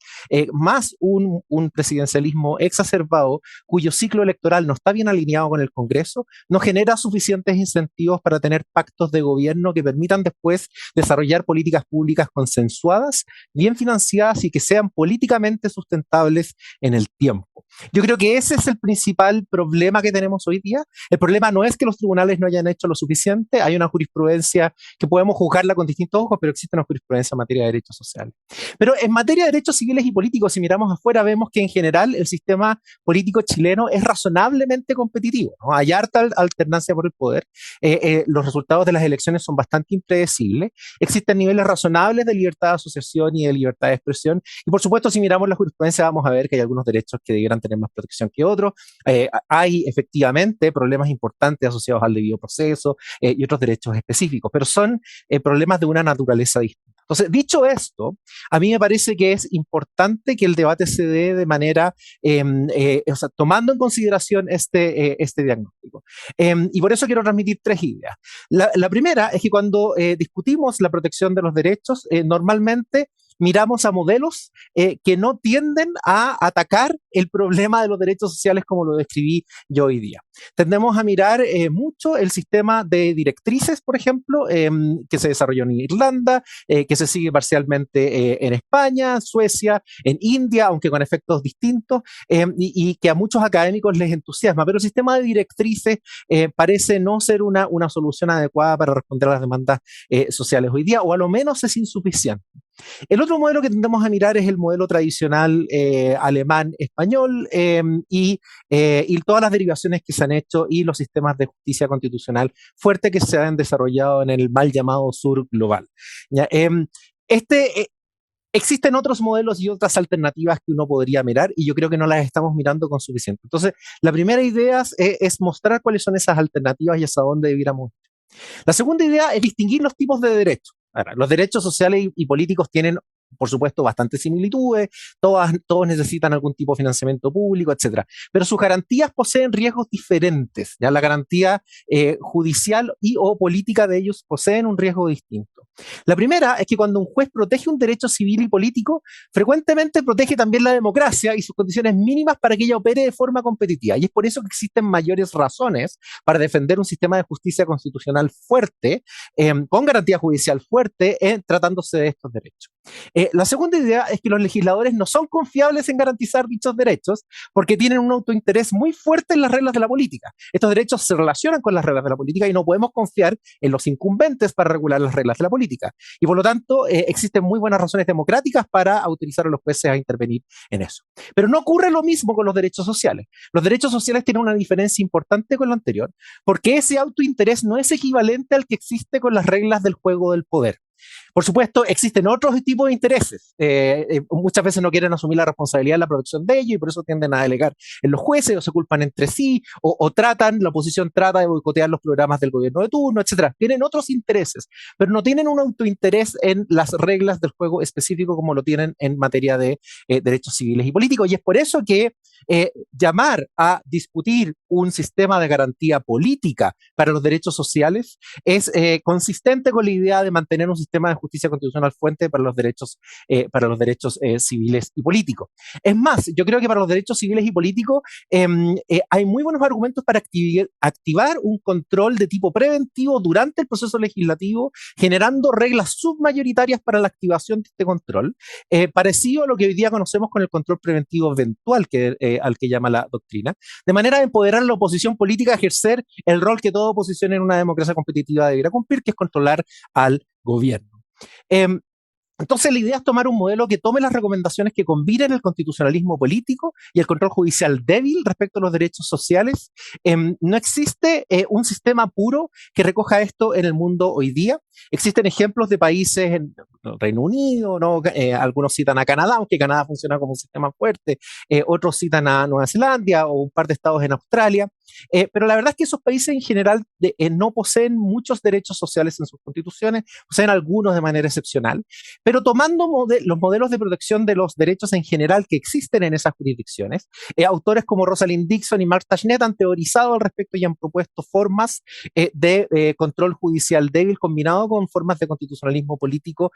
más un presidencialismo exacerbado cuyo ciclo electoral no está bien alineado con el Congreso, no genera suficientes incentivos para tener pactos de gobierno que permitan después desarrollar políticas públicas consensuadas, bien financiadas y que sean políticamente sustentables en el tiempo. Yo creo que ese es el principal problema que tenemos hoy día. El problema no es que los tribunales no hayan hecho lo suficiente, hay una jurisprudencia que podemos juzgarla con distintos ojos, pero existe una jurisprudencia en materia de derechos sociales. Pero en materia de derechos civiles y políticos, si miramos afuera, vemos que en general el sistema político chileno es razonablemente competitivo, ¿no? Hay harta alternancia por el poder, los resultados de las elecciones son bastante impredecibles, existen niveles razonables de libertad de asociación y de libertad de expresión, y por supuesto si miramos la jurisprudencia vamos a ver que hay algunos derechos que debieran tener más protección que otros, hay efectivamente problemas importantes asociados al debido proceso y otros derechos específicos, pero son problemas de una naturaleza distinta. Entonces, dicho esto, a mí me parece que es importante que el debate se dé de manera, o sea, tomando en consideración este diagnóstico. Y por eso quiero transmitir tres ideas. La primera es que cuando discutimos la protección de los derechos, normalmente miramos a modelos que no tienden a atacar el problema de los derechos sociales como lo describí yo hoy día. Tendemos a mirar mucho el sistema de directrices, por ejemplo, que se desarrolló en Irlanda, que se sigue parcialmente en España, Suecia, en India, aunque con efectos distintos, y que a muchos académicos les entusiasma, pero el sistema de directrices parece no ser una solución adecuada para responder a las demandas sociales hoy día, o a lo menos es insuficiente. El otro modelo que tendemos a mirar es el modelo tradicional alemán-español y todas las derivaciones que se han hecho y los sistemas de justicia constitucional fuertes que se han desarrollado en el mal llamado sur global. ¿Ya? Existen otros modelos y otras alternativas que uno podría mirar y yo creo que no las estamos mirando con suficiente. Entonces, la primera idea es mostrar cuáles son esas alternativas y hacia dónde debiéramos ir. La segunda idea es distinguir los tipos de derechos. Ahora, los derechos sociales y políticos tienen, por supuesto, bastantes similitudes, todos necesitan algún tipo de financiamiento público, etcétera. Pero sus garantías poseen riesgos diferentes. ¿Ya? La garantía judicial y o política de ellos poseen un riesgo distinto. La primera es que cuando un juez protege un derecho civil y político, frecuentemente protege también la democracia y sus condiciones mínimas para que ella opere de forma competitiva. Y es por eso que existen mayores razones para defender un sistema de justicia constitucional fuerte, con garantía judicial fuerte, tratándose de estos derechos. La segunda idea es que los legisladores no son confiables en garantizar dichos derechos porque tienen un autointerés muy fuerte en las reglas de la política. Estos derechos se relacionan con las reglas de la política y no podemos confiar en los incumbentes para regular las reglas de la política. Y por lo tanto, existen muy buenas razones democráticas para autorizar a los jueces a intervenir en eso. Pero no ocurre lo mismo con los derechos sociales. Los derechos sociales tienen una diferencia importante con lo anterior porque ese autointerés no es equivalente al que existe con las reglas del juego del poder. Por supuesto, existen otros tipos de intereses. Muchas veces no quieren asumir la responsabilidad de la protección de ellos y por eso tienden a delegar en los jueces o se culpan entre sí o la oposición trata de boicotear los programas del gobierno de turno, etcétera. Tienen otros intereses, pero no tienen un autointerés en las reglas del juego específico como lo tienen en materia de derechos civiles y políticos. Y es por eso que llamar a discutir un sistema de garantía política para los derechos sociales es consistente con la idea de mantener un sistema de justicia constitucional fuerte para los derechos civiles y políticos. Es más, yo creo que para los derechos civiles y políticos hay muy buenos argumentos para activar un control de tipo preventivo durante el proceso legislativo, generando reglas submayoritarias para la activación de este control, parecido a lo que hoy día conocemos con el control preventivo eventual al que llama la doctrina, de manera de empoderar a la oposición política a ejercer el rol que toda oposición en una democracia competitiva debiera cumplir, que es controlar al gobierno. Entonces la idea es tomar un modelo que tome las recomendaciones que combinen el constitucionalismo político y el control judicial débil respecto a los derechos sociales. No existe un sistema puro que recoja esto en el mundo hoy día. Existen ejemplos de países en el Reino Unido, ¿no? Algunos citan a Canadá, aunque Canadá funciona como un sistema fuerte, otros citan a Nueva Zelanda o un par de estados en Australia, pero la verdad es que esos países en general no poseen muchos derechos sociales en sus constituciones, poseen algunos de manera excepcional, pero tomando los modelos de protección de los derechos en general que existen en esas jurisdicciones, autores como Rosalind Dixon y Mark Tashnet han teorizado al respecto y han propuesto formas de control judicial débil combinado con formas de constitucionalismo político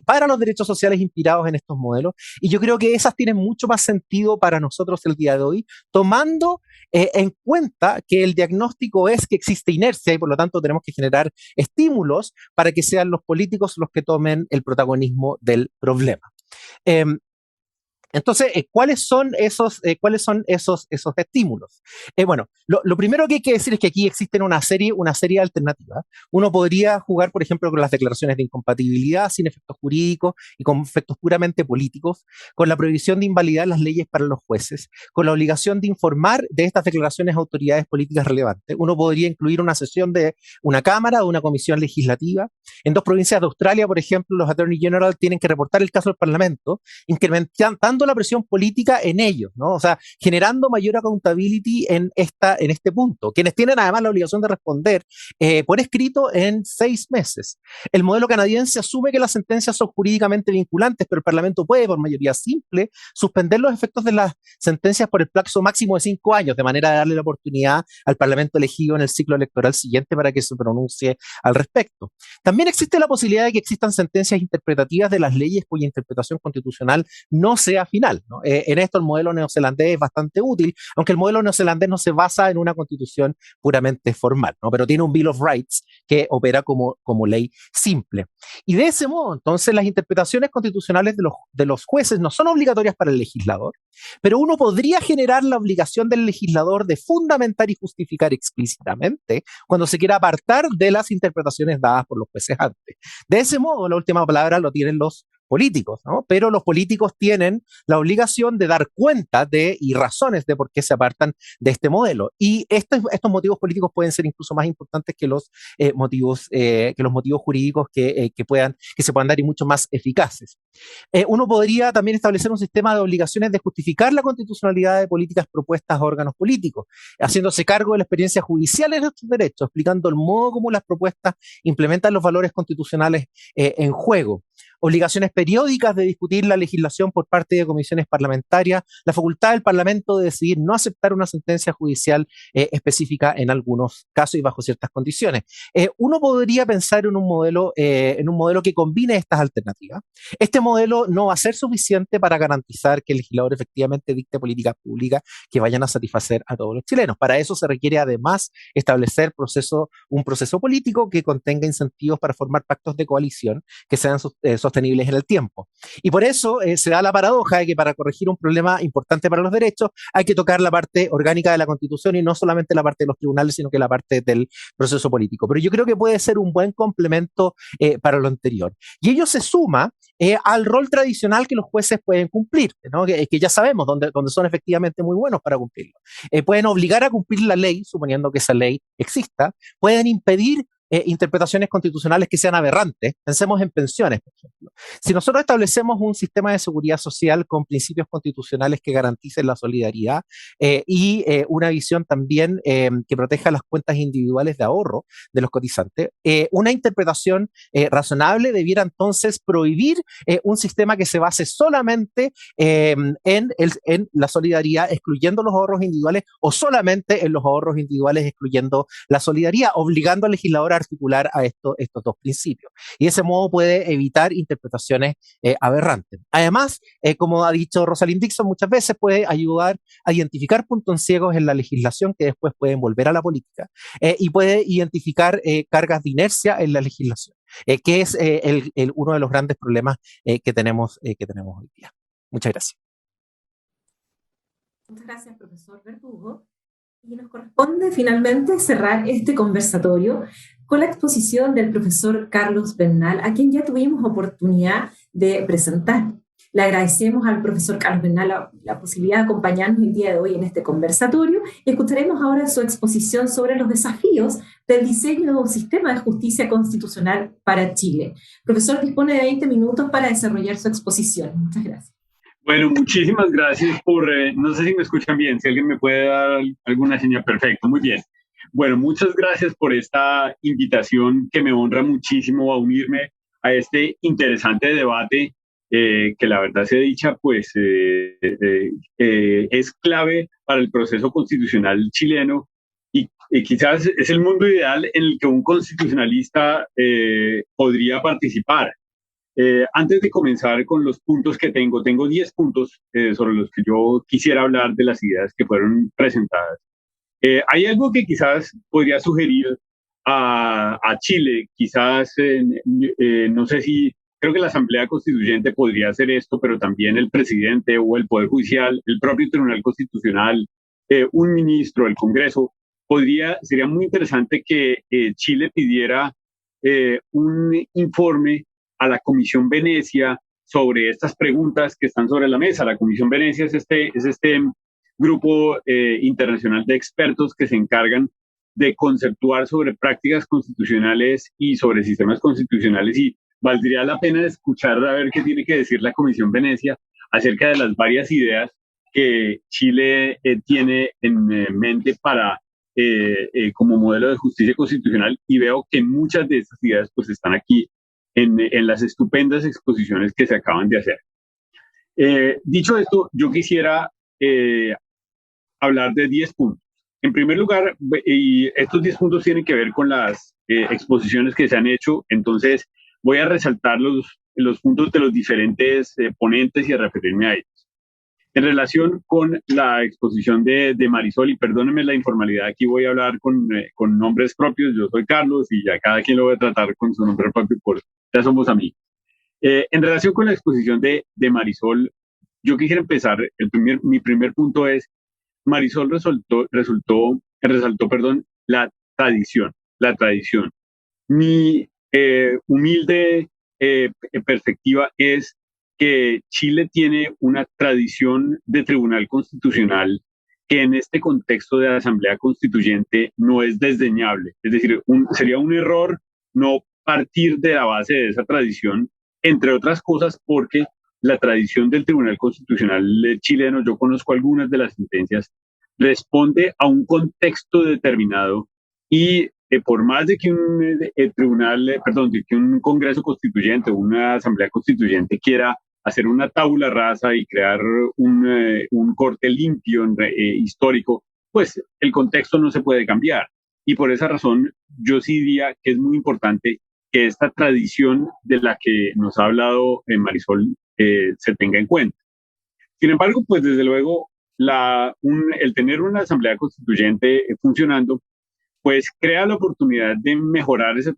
para los derechos sociales inspirados en estos modelos, y yo creo que esas tienen mucho más sentido para nosotros el día de hoy, tomando en cuenta que el diagnóstico es que existe inercia y por lo tanto tenemos que generar estímulos para que sean los políticos los que tomen el protagonismo del problema. Entonces, ¿cuáles son esos estímulos? Bueno, lo primero que hay que decir es que aquí existen una serie de alternativas. Uno podría jugar, por ejemplo, con las declaraciones de incompatibilidad sin efectos jurídicos y con efectos puramente políticos, con la prohibición de invalidar las leyes para los jueces, con la obligación de informar de estas declaraciones a autoridades políticas relevantes. Uno podría incluir una sesión de una cámara o una comisión legislativa. En 2 provincias de Australia, por ejemplo, los Attorney General tienen que reportar el caso al Parlamento, incrementando la presión política en ellos, ¿no? O sea, generando mayor accountability en este punto. Quienes tienen además la obligación de responder por escrito en 6 meses. El modelo canadiense asume que las sentencias son jurídicamente vinculantes, pero el Parlamento puede, por mayoría simple, suspender los efectos de las sentencias por el plazo máximo de 5 años, de manera de darle la oportunidad al Parlamento elegido en el ciclo electoral siguiente para que se pronuncie al respecto. También existe la posibilidad de que existan sentencias interpretativas de las leyes cuya interpretación constitucional no sea final, ¿no? En esto el modelo neozelandés es bastante útil, aunque el modelo neozelandés no se basa en una constitución puramente formal, ¿no? Pero tiene un Bill of Rights que opera como ley simple. Y de ese modo, entonces, las interpretaciones constitucionales de los jueces no son obligatorias para el legislador, pero uno podría generar la obligación del legislador de fundamentar y justificar explícitamente cuando se quiera apartar de las interpretaciones dadas por los jueces antes. De ese modo, la última palabra lo tienen los políticos, ¿no? Pero los políticos tienen la obligación de dar cuenta y razones de por qué se apartan de este modelo. Y estos motivos políticos pueden ser incluso más importantes que los motivos jurídicos que se puedan dar y mucho más eficaces. Uno podría también establecer un sistema de obligaciones de justificar la constitucionalidad de políticas propuestas a órganos políticos, haciéndose cargo de la experiencia judicial en estos derechos, explicando el modo como las propuestas implementan los valores constitucionales en juego. Obligaciones periódicas de discutir la legislación por parte de comisiones parlamentarias, la facultad del Parlamento de decidir no aceptar una sentencia judicial específica en algunos casos y bajo ciertas condiciones. Uno podría pensar en un modelo que combine estas alternativas. Este modelo no va a ser suficiente para garantizar que el legislador efectivamente dicte políticas públicas que vayan a satisfacer a todos los chilenos. Para eso se requiere además establecer un proceso político que contenga incentivos para formar pactos de coalición que sean sostenibles en el tiempo. Y por eso se da la paradoja de que para corregir un problema importante para los derechos hay que tocar la parte orgánica de la Constitución y no solamente la parte de los tribunales, sino que la parte del proceso político. Pero yo creo que puede ser un buen complemento para lo anterior. Y ello se suma al rol tradicional que los jueces pueden cumplir, ¿no? que ya sabemos donde son efectivamente muy buenos para cumplirlo. Pueden obligar a cumplir la ley, suponiendo que esa ley exista, pueden impedir interpretaciones constitucionales que sean aberrantes. Pensemos en pensiones, por ejemplo. Si nosotros establecemos un sistema de seguridad social con principios constitucionales que garanticen la solidaridad y una visión también que proteja las cuentas individuales de ahorro de los cotizantes, una interpretación razonable debiera entonces prohibir un sistema que se base solamente en la solidaridad, excluyendo los ahorros individuales, o solamente en los ahorros individuales, excluyendo la solidaridad, obligando al legislador a articular a estos dos principios. Y de ese modo puede evitar interpretaciones aberrantes. Además, como ha dicho Rosalind Dixon muchas veces, puede ayudar a identificar puntos ciegos en la legislación que después pueden volver a la política y puede identificar cargas de inercia en la legislación, que es uno de los grandes problemas que tenemos hoy día. Muchas gracias. Muchas gracias, profesor Verdugo. Y nos corresponde finalmente cerrar este conversatorio con la exposición del profesor Carlos Bernal, a quien ya tuvimos oportunidad de presentar. Le agradecemos al profesor Carlos Bernal la posibilidad de acompañarnos el día de hoy en este conversatorio y escucharemos ahora su exposición sobre los desafíos del diseño de un sistema de justicia constitucional para Chile. Profesor, dispone de 20 minutos para desarrollar su exposición. Muchas gracias. Bueno, muchísimas gracias no sé si me escuchan bien, si alguien me puede dar alguna señal. Perfecto, muy bien. Bueno, muchas gracias por esta invitación que me honra muchísimo a unirme a este interesante debate que la verdad sea dicha, pues es clave para el proceso constitucional chileno y quizás es el mundo ideal en el que un constitucionalista podría participar. Antes de comenzar con los puntos que tengo 10 puntos sobre los que yo quisiera hablar de las ideas que fueron presentadas. Hay algo que quizás podría sugerir a Chile, quizás, no sé si, creo que la Asamblea Constituyente podría hacer esto, pero también el presidente o el Poder Judicial, el propio Tribunal Constitucional, un ministro, el Congreso, sería muy interesante que Chile pidiera un informe a la Comisión Venecia sobre estas preguntas que están sobre la mesa. La Comisión Venecia es este grupo internacional de expertos que se encargan de conceptuar sobre prácticas constitucionales y sobre sistemas constitucionales, y valdría la pena escuchar a ver qué tiene que decir la Comisión Venecia acerca de las varias ideas que Chile tiene en mente para como modelo de justicia constitucional, y veo que muchas de estas ideas pues están aquí en las estupendas exposiciones que se acaban de hacer. Dicho esto, yo quisiera hablar de 10 puntos. En primer lugar, y estos 10 puntos tienen que ver con las exposiciones que se han hecho, entonces voy a resaltar los puntos de los diferentes ponentes y a referirme a ellos. En relación con la exposición de Marisol, y perdónenme la informalidad, aquí voy a hablar con nombres propios, yo soy Carlos y ya cada quien lo voy a tratar con su nombre propio, ya somos amigos. En relación con la exposición de Marisol, yo quisiera empezar, mi primer punto es, Marisol resaltó la tradición. Mi humilde perspectiva es que Chile tiene una tradición de tribunal constitucional que en este contexto de asamblea constituyente no es desdeñable. Es decir, sería un error no partir de la base de esa tradición, entre otras cosas porque la tradición del Tribunal Constitucional chileno, yo conozco algunas de las sentencias, responde a un contexto determinado y por más de que un Congreso Constituyente o una Asamblea Constituyente quiera hacer una tabula rasa y crear un corte limpio histórico, pues el contexto no se puede cambiar. Y por esa razón, yo sí diría que es muy importante que esta tradición de la que nos ha hablado Marisol se tenga en cuenta. Sin embargo, pues desde luego, el tener una asamblea constituyente funcionando, pues crea la oportunidad de mejorar esa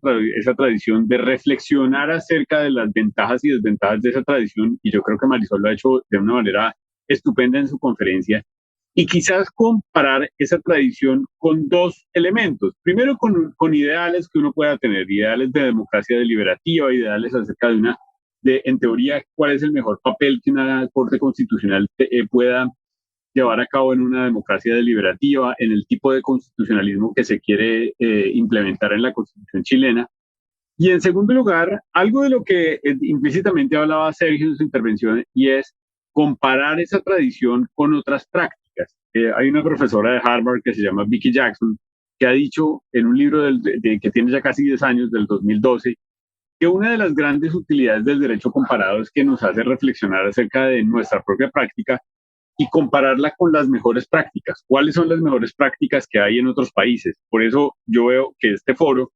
tradición, de reflexionar acerca de las ventajas y desventajas de esa tradición, y yo creo que Marisol lo ha hecho de una manera estupenda en su conferencia, y quizás comparar esa tradición con dos elementos. Primero, con ideales que uno pueda tener, ideales de democracia deliberativa, ideales acerca en teoría, cuál es el mejor papel que una Corte Constitucional pueda llevar a cabo en una democracia deliberativa, en el tipo de constitucionalismo que se quiere implementar en la Constitución chilena. Y en segundo lugar, algo de lo que implícitamente hablaba Sergio en su intervención, y es comparar esa tradición con otras prácticas. Hay una profesora de Harvard que se llama Vicki Jackson, que ha dicho en un libro que tiene ya casi 10 años, del 2012, que una de las grandes utilidades del derecho comparado es que nos hace reflexionar acerca de nuestra propia práctica y compararla con las mejores prácticas. ¿Cuáles son las mejores prácticas que hay en otros países? Por eso yo veo que este foro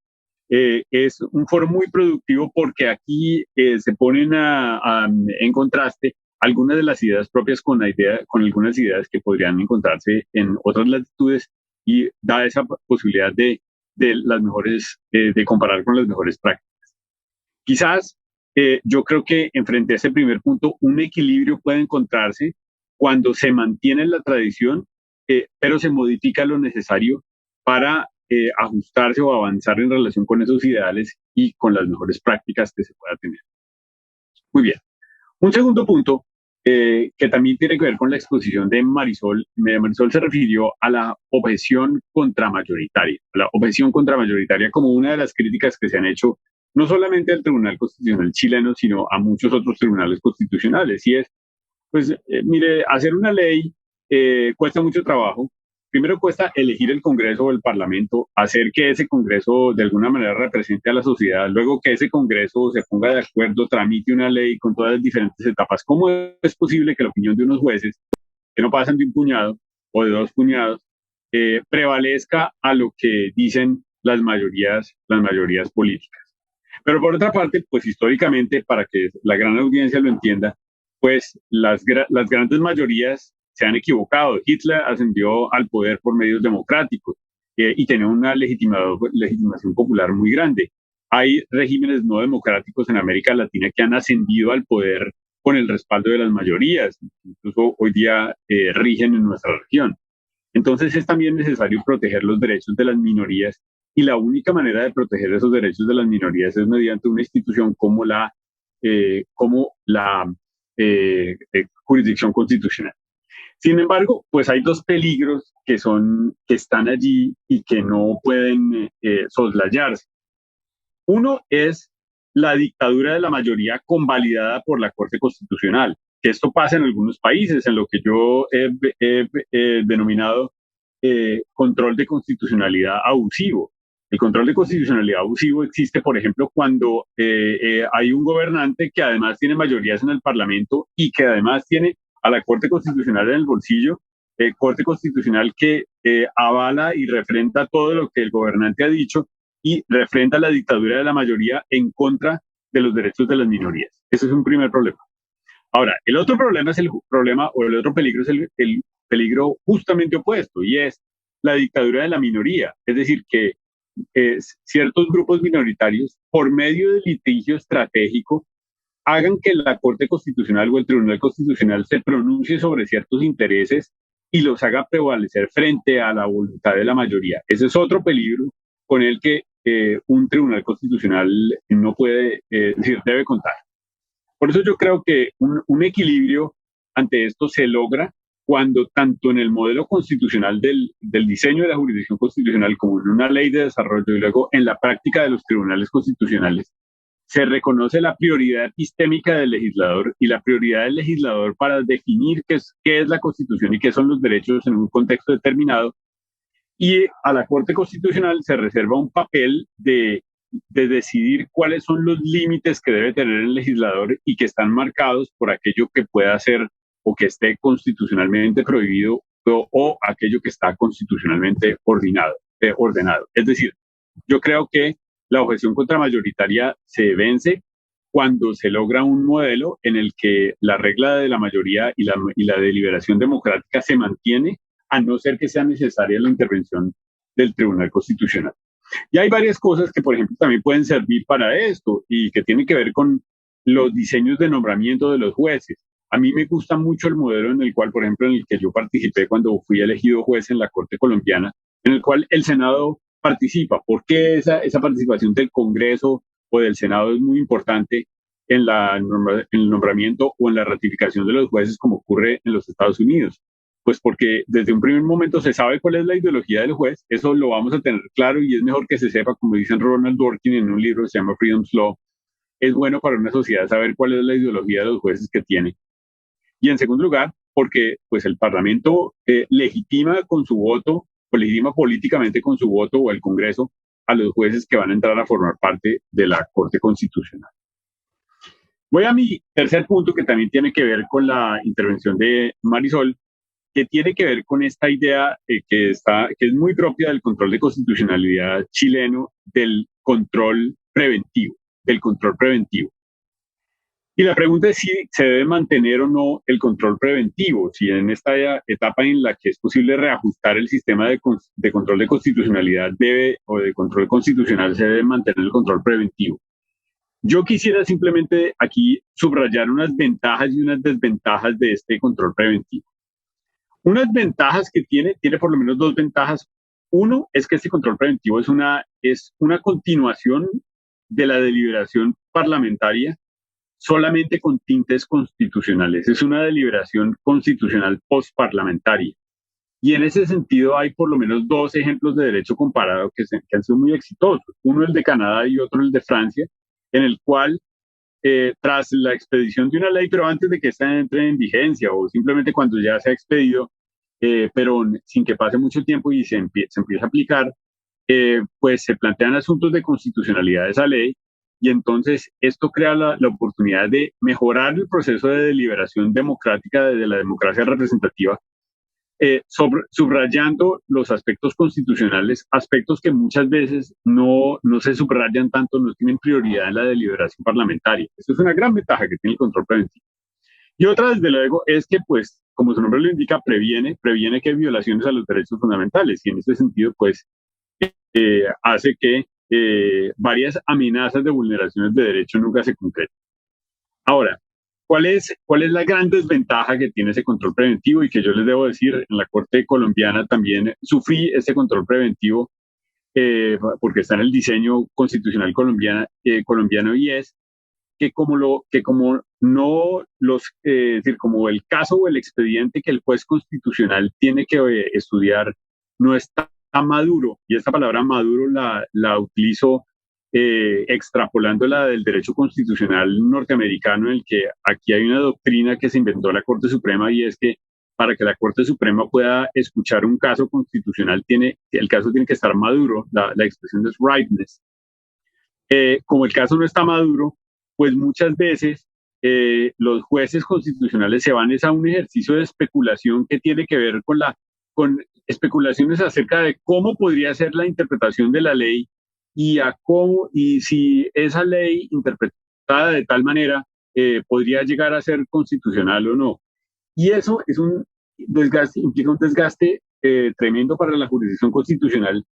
es un foro muy productivo, porque aquí se ponen en contraste algunas de las ideas propias con algunas ideas que podrían encontrarse en otras latitudes, y da esa posibilidad de las mejores, de comparar con las mejores prácticas. Quizás yo creo que frente a ese primer punto, un equilibrio puede encontrarse cuando se mantiene la tradición, pero se modifica lo necesario para ajustarse o avanzar en relación con esos ideales y con las mejores prácticas que se pueda tener. Muy bien. Un segundo punto que también tiene que ver con la exposición de Marisol. Marisol se refirió a la objeción contramayoritaria, la objeción contramayoritaria como una de las críticas que se han hecho no solamente al Tribunal Constitucional chileno, sino a muchos otros tribunales constitucionales. Y es, pues, mire, hacer una ley cuesta mucho trabajo. Primero cuesta elegir el Congreso o el Parlamento, hacer que ese Congreso de alguna manera represente a la sociedad, luego que ese Congreso se ponga de acuerdo, tramite una ley con todas las diferentes etapas. ¿Cómo es posible que la opinión de unos jueces, que no pasan de un puñado o de 2 puñados, prevalezca a lo que dicen las mayorías políticas? Pero por otra parte, pues históricamente, para que la gran audiencia lo entienda, pues las grandes mayorías se han equivocado. Hitler ascendió al poder por medios democráticos y tenía una legitimación popular muy grande. Hay regímenes no democráticos en América Latina que han ascendido al poder con el respaldo de las mayorías, incluso hoy día rigen en nuestra región. Entonces es también necesario proteger los derechos de las minorías, y la única manera de proteger esos derechos de las minorías es mediante una institución como la jurisdicción constitucional. Sin embargo, pues hay 2 peligros que están allí y que no pueden soslayarse. Uno es la dictadura de la mayoría convalidada por la Corte Constitucional, que esto pasa en algunos países, en lo que yo he denominado control de constitucionalidad abusivo. El control de constitucionalidad abusivo existe, por ejemplo, cuando hay un gobernante que además tiene mayorías en el Parlamento y que además tiene a la Corte Constitucional en el bolsillo, Corte Constitucional que avala y refrenda todo lo que el gobernante ha dicho y refrenda la dictadura de la mayoría en contra de los derechos de las minorías. Ese es un primer problema. Ahora, el otro problema es el otro peligro es el peligro justamente opuesto, y es la dictadura de la minoría. Es decir, que ciertos grupos minoritarios, por medio del litigio estratégico, hagan que la Corte Constitucional o el Tribunal Constitucional se pronuncie sobre ciertos intereses y los haga prevalecer frente a la voluntad de la mayoría. Ese es otro peligro con el que un Tribunal Constitucional no puede, decir, debe contar. Por eso yo creo que un equilibrio ante esto se logra cuando tanto en el modelo constitucional del diseño de la jurisdicción constitucional como en una ley de desarrollo y luego en la práctica de los tribunales constitucionales se reconoce la prioridad epistémica del legislador y la prioridad del legislador para definir qué es la Constitución y qué son los derechos en un contexto determinado, y a la Corte Constitucional se reserva un papel de decidir cuáles son los límites que debe tener el legislador y que están marcados por aquello que pueda hacer o que esté constitucionalmente prohibido o aquello que está constitucionalmente ordenado. Es decir, yo creo que la objeción contramayoritaria se vence cuando se logra un modelo en el que la regla de la mayoría y la deliberación democrática se mantiene, a no ser que sea necesaria la intervención del Tribunal Constitucional. Y hay varias cosas que, por ejemplo, también pueden servir para esto y que tienen que ver con los diseños de nombramiento de los jueces. A mí me gusta mucho el modelo en el cual, por ejemplo, en el que yo participé cuando fui elegido juez en la Corte colombiana, en el cual el Senado participa. ¿Por qué esa participación del Congreso o del Senado es muy importante en el nombramiento o en la ratificación de los jueces, como ocurre en los Estados Unidos? Pues porque desde un primer momento se sabe cuál es la ideología del juez, eso lo vamos a tener claro y es mejor que se sepa, como dicen Ronald Dworkin en un libro que se llama Freedom's Law, es bueno para una sociedad saber cuál es la ideología de los jueces que tiene. Y en segundo lugar, porque pues el Parlamento legitima con su voto, o legitima políticamente con su voto, o el Congreso, a los jueces que van a entrar a formar parte de la Corte Constitucional. Voy a mi tercer punto, que también tiene que ver con la intervención de Marisol, que tiene que ver con esta idea que es muy propia del control de constitucionalidad chileno, del control preventivo. Y la pregunta es si se debe mantener o no el control preventivo, si en esta etapa en la que es posible reajustar el sistema de control de constitucionalidad o de control constitucional, se debe mantener el control preventivo. Yo quisiera simplemente aquí subrayar unas ventajas y unas desventajas de este control preventivo. Unas ventajas que tiene por lo menos dos ventajas. Uno es que este control preventivo es una continuación de la deliberación parlamentaria, solamente con tintes constitucionales. Es una deliberación constitucional postparlamentaria. Y en ese sentido hay por lo menos dos ejemplos de derecho comparado que han sido muy exitosos. Uno el de Canadá y otro el de Francia, en el cual tras la expedición de una ley, pero antes de que esta entre en vigencia o simplemente cuando ya se ha expedido, pero sin que pase mucho tiempo y se empieza a aplicar, pues se plantean asuntos de constitucionalidad de esa ley y entonces esto crea la oportunidad de mejorar el proceso de deliberación democrática de la democracia representativa, subrayando los aspectos constitucionales, aspectos que muchas veces no se subrayan tanto, no tienen prioridad en la deliberación parlamentaria. Eso es una gran ventaja que tiene el control preventivo. Y otra, desde luego, es que, pues, como su nombre lo indica, previene que hay violaciones a los derechos fundamentales y en ese sentido, pues, hace que varias amenazas de vulneraciones de derechos nunca se concreten. Ahora, ¿cuál es la gran desventaja que tiene ese control preventivo? Y que yo les debo decir, en la Corte colombiana también sufrí ese control preventivo porque está en el diseño constitucional colombiano y es que como como el caso o el expediente que el juez constitucional tiene que estudiar no está maduro, y esta palabra maduro la utilizo extrapolándola del derecho constitucional norteamericano, en el que aquí hay una doctrina que se inventó la Corte Suprema y es que para que la Corte Suprema pueda escuchar un caso constitucional, el caso tiene que estar maduro, la expresión es ripeness. Como el caso no está maduro, pues muchas veces los jueces constitucionales se van a un ejercicio de especulación que tiene que ver con especulaciones acerca de cómo podría ser la interpretación de la ley y si esa ley interpretada de tal manera podría llegar a ser constitucional o no. Y eso es implica un desgaste tremendo para la jurisdicción constitucional,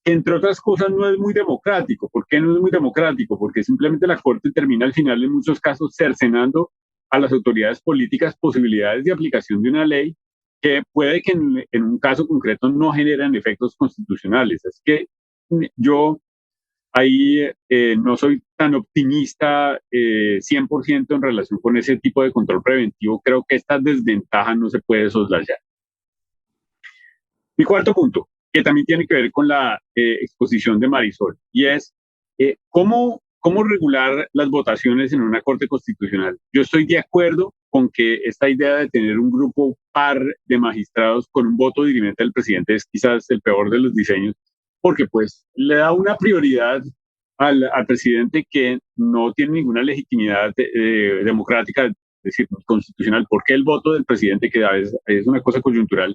que entre otras cosas no es muy democrático. ¿Por qué no es muy democrático? Porque simplemente la Corte termina al final en muchos casos cercenando a las autoridades políticas posibilidades de aplicación de una ley que puede que en un caso concreto no generan efectos constitucionales. Es que yo ahí no soy tan optimista 100% en relación con ese tipo de control preventivo. Creo que esta desventaja no se puede soslayar. Mi cuarto punto, que también tiene que ver con la exposición de Marisol, y es cómo regular las votaciones en una Corte Constitucional. Yo estoy de acuerdo con que esta idea de tener un grupo par de magistrados con un voto dirimente del presidente es quizás el peor de los diseños, porque pues le da una prioridad al presidente que no tiene ninguna legitimidad democrática, es decir, constitucional, porque el voto del presidente, que a veces es una cosa coyuntural,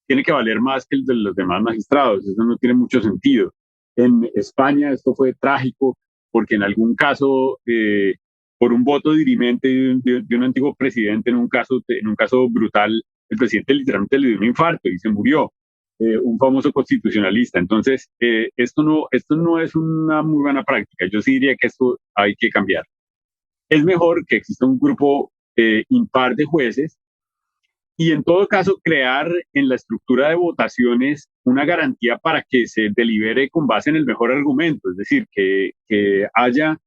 tiene que valer más que el de los demás magistrados. Eso no tiene mucho sentido. En España esto fue trágico porque en algún caso, por un voto dirimente de un antiguo presidente, en un caso brutal, el presidente literalmente le dio un infarto y se murió. Un famoso constitucionalista. Entonces, esto no es una muy buena práctica. Yo sí diría que esto hay que cambiar. Es mejor que exista un grupo impar de jueces y en todo caso crear en la estructura de votaciones una garantía para que se delibere con base en el mejor argumento, es decir, que haya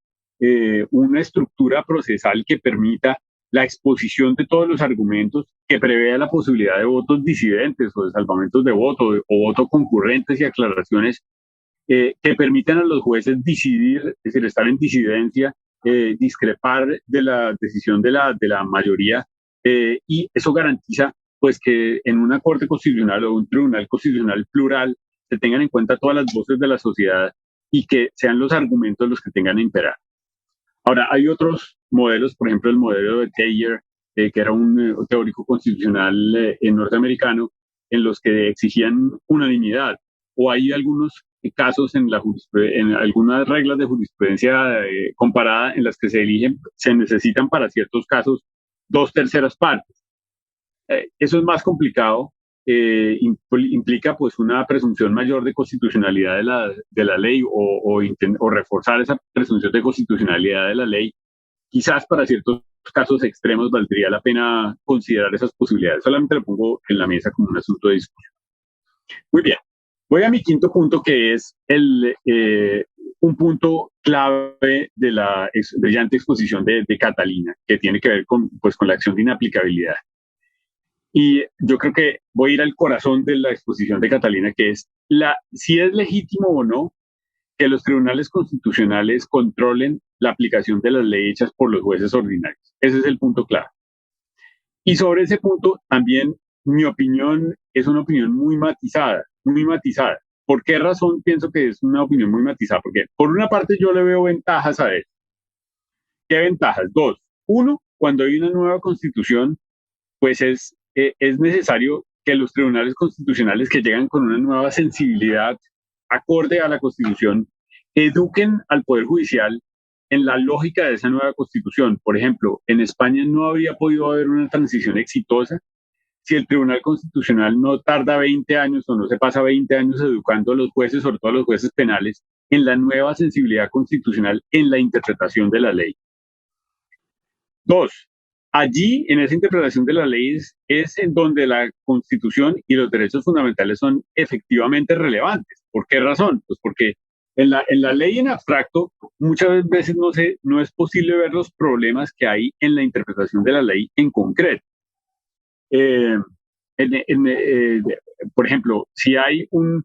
una estructura procesal que permita la exposición de todos los argumentos, que prevea la posibilidad de votos disidentes o de salvamentos de voto o votos concurrentes y aclaraciones que permitan a los jueces decidir, es decir, estar en disidencia, discrepar de la decisión de la mayoría, y eso garantiza pues que en una corte constitucional o un tribunal constitucional plural se tengan en cuenta todas las voces de la sociedad y que sean los argumentos los que tengan que imperar. Ahora, hay otros modelos, por ejemplo, el modelo de Thayer, que era un teórico constitucional norteamericano, en los que exigían unanimidad, o hay algunos casos en algunas reglas de jurisprudencia comparada en las que se necesitan para ciertos casos 2/3 partes. Eso es más complicado, implica pues una presunción mayor de constitucionalidad de la ley o reforzar esa presunción de constitucionalidad de la ley. Quizás para ciertos casos extremos valdría la pena considerar esas posibilidades. Solamente lo pongo en la mesa como un asunto de discusión. Muy bien. Voy a mi quinto punto, que es un punto clave de la brillante exposición de Catalina, que tiene que ver con la acción de inaplicabilidad. Y yo creo que voy a ir al corazón de la exposición de Catalina, que es si es legítimo o no que los tribunales constitucionales controlen la aplicación de las leyes hechas por los jueces ordinarios. Ese es el punto clave. Y sobre ese punto también mi opinión es una opinión muy matizada, muy matizada. ¿Por qué razón pienso que es una opinión muy matizada? Porque por una parte yo le veo ventajas a eso. ¿Qué ventajas? Dos. Uno, cuando hay una nueva constitución, pues es necesario que los tribunales constitucionales que llegan con una nueva sensibilidad acorde a la Constitución eduquen al Poder Judicial en la lógica de esa nueva Constitución. Por ejemplo, en España no habría podido haber una transición exitosa si el Tribunal Constitucional no tarda 20 años o no se pasa 20 años educando a los jueces, sobre todo a los jueces penales, en la nueva sensibilidad constitucional en la interpretación de la ley. Dos, allí, en esa interpretación de las leyes, es en donde la Constitución y los derechos fundamentales son efectivamente relevantes. ¿Por qué razón? Pues porque en la ley en abstracto muchas veces no es posible ver los problemas que hay en la interpretación de la ley en concreto. Por ejemplo, si hay un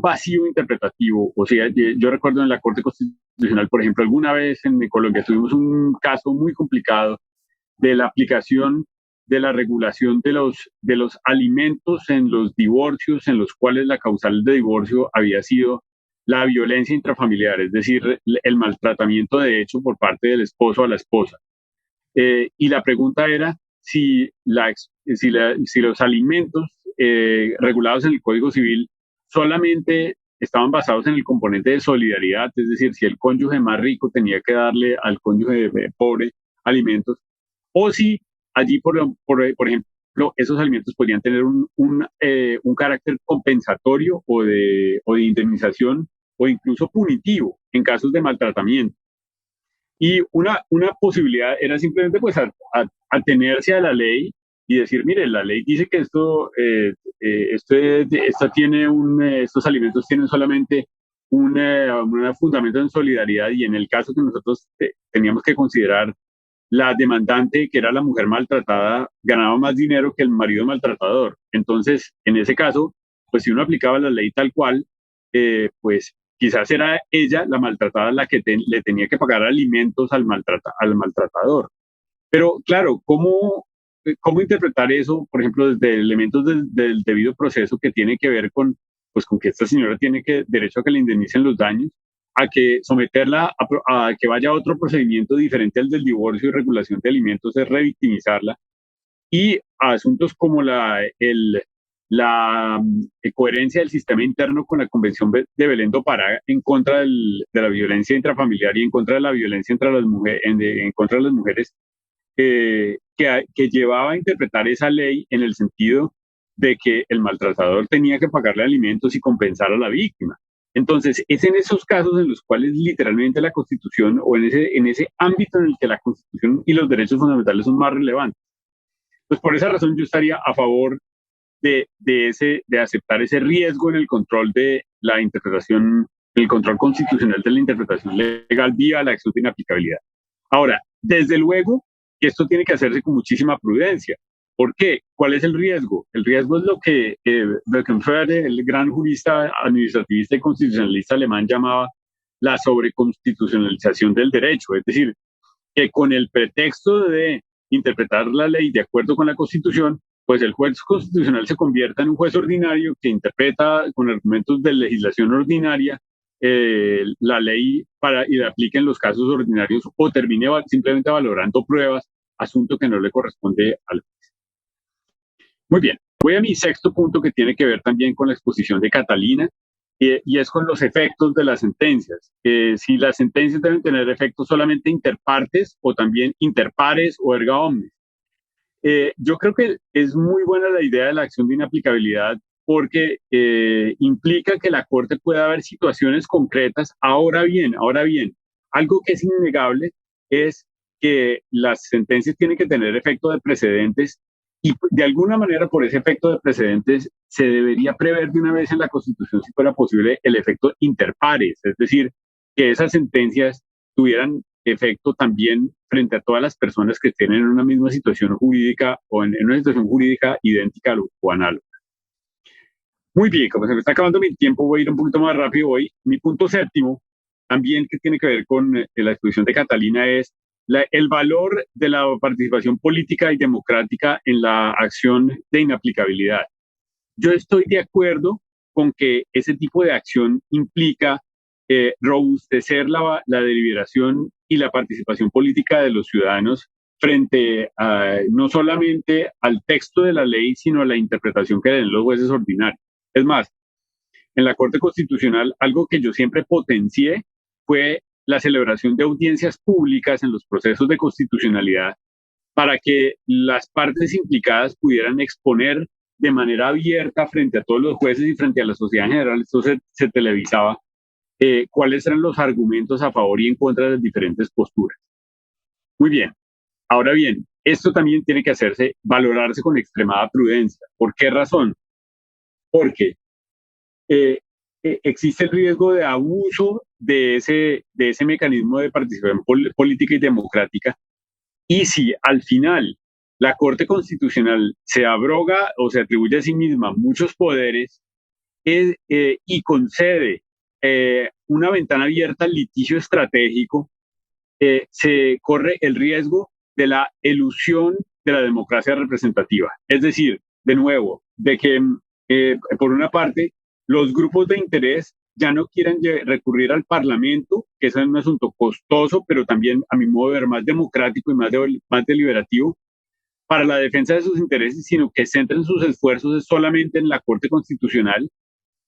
vacío interpretativo, o sea, yo recuerdo en la Corte Constitucional, por ejemplo, alguna vez en Colombia tuvimos un caso muy complicado de la aplicación de la regulación de los alimentos en los divorcios, en los cuales la causal de divorcio había sido la violencia intrafamiliar, es decir, el maltratamiento de hecho por parte del esposo a la esposa. Y la pregunta era si los alimentos regulados en el Código Civil solamente estaban basados en el componente de solidaridad, es decir, si el cónyuge más rico tenía que darle al cónyuge pobre alimentos, o si allí, por ejemplo, esos alimentos podrían tener un carácter compensatorio o de indemnización o incluso punitivo en casos de maltratamiento. Y una posibilidad era simplemente pues atenerse a la ley y decir, mire, la ley dice que estos alimentos tienen solamente un fundamento en solidaridad, y en el caso que nosotros teníamos que considerar, la demandante, que era la mujer maltratada, ganaba más dinero que el marido maltratador. Entonces, en ese caso, pues si uno aplicaba la ley tal cual, pues quizás era ella, la maltratada, la que le tenía que pagar alimentos al maltratador. Pero claro, ¿cómo interpretar eso, por ejemplo, desde elementos del debido proceso, que tiene que ver con que esta señora tiene derecho a que le indemnicen los daños, a que someterla a que vaya a otro procedimiento diferente al del divorcio y regulación de alimentos es revictimizarla, y a asuntos como la coherencia del sistema interno con la Convención de Belén do Pará en contra de la violencia intrafamiliar y en contra de la violencia en contra de las mujeres, que llevaba a interpretar esa ley en el sentido de que el maltratador tenía que pagarle alimentos y compensar a la víctima. Entonces, es en esos casos en los cuales literalmente la Constitución, o en ese ámbito en el que la Constitución y los derechos fundamentales son más relevantes. Pues por esa razón yo estaría a favor de aceptar ese riesgo en el control de la interpretación, el control constitucional de la interpretación legal vía la acción de inaplicabilidad. Ahora, desde luego, Y esto tiene que hacerse con muchísima prudencia. ¿Por qué? ¿Cuál es el riesgo? El riesgo es lo que Böckenförde, el gran jurista administrativista y constitucionalista alemán, llamaba la sobreconstitucionalización del derecho. Es decir, que con el pretexto de interpretar la ley de acuerdo con la Constitución, pues el juez constitucional se convierta en un juez ordinario que interpreta con argumentos de legislación ordinaria la ley y la aplique en los casos ordinarios o termine simplemente valorando pruebas, asunto que no le corresponde al juez. Muy bien, voy a mi sexto punto que tiene que ver también con la exposición de Catalina y es con los efectos de las sentencias. Si las sentencias deben tener efectos solamente interpartes o también interpares o erga omnes. Yo creo que es muy buena la idea de la acción de inaplicabilidad porque implica que la Corte pueda ver situaciones concretas. Ahora bien, algo que es innegable es que las sentencias tienen que tener efecto de precedentes y de alguna manera por ese efecto de precedentes se debería prever de una vez en la Constitución, si fuera posible, el efecto interpares, es decir, que esas sentencias tuvieran efecto también frente a todas las personas que estén en una misma situación jurídica o en una situación jurídica idéntica o análoga. Muy bien, como se me está acabando mi tiempo, voy a ir un poquito más rápido hoy. Mi punto séptimo, también que tiene que ver con la exposición de Catalina, es el valor de la participación política y democrática en la acción de inaplicabilidad. Yo estoy de acuerdo con que ese tipo de acción implica robustecer la deliberación y la participación política de los ciudadanos frente a, no solamente al texto de la ley, sino a la interpretación que den los jueces ordinarios. Es más, en la Corte Constitucional, algo que yo siempre potencié fue la celebración de audiencias públicas en los procesos de constitucionalidad para que las partes implicadas pudieran exponer de manera abierta frente a todos los jueces y frente a la sociedad en general. Esto se televisaba, cuáles eran los argumentos a favor y en contra de las diferentes posturas. Muy bien. Ahora bien, esto también tiene que valorarse con extremada prudencia. ¿Por qué razón? Porque existe el riesgo de abuso de ese mecanismo de participación política y democrática. Y si al final la Corte Constitucional se abroga o se atribuye a sí misma muchos poderes y concede una ventana abierta al litigio estratégico, se corre el riesgo de la elusión de la democracia representativa. Es decir, de nuevo, de que por una parte los grupos de interés ya no quieren recurrir al Parlamento, que es un asunto costoso, pero también, a mi modo de ver, más democrático y más deliberativo, para la defensa de sus intereses, sino que centren sus esfuerzos solamente en la Corte Constitucional.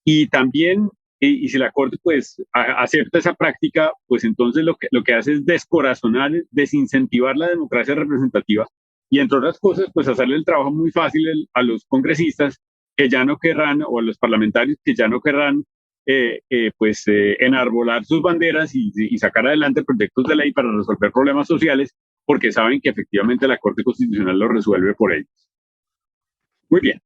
Y también, y si la Corte pues acepta esa práctica, pues entonces lo que hace es descorazonar, desincentivar la democracia representativa y, entre otras cosas, pues hacerle el trabajo muy fácil a los congresistas que ya no querrán, o a los parlamentarios que ya no querrán enarbolar sus banderas y sacar adelante proyectos de ley para resolver problemas sociales, porque saben que efectivamente la Corte Constitucional lo resuelve por ellos. Muy bien.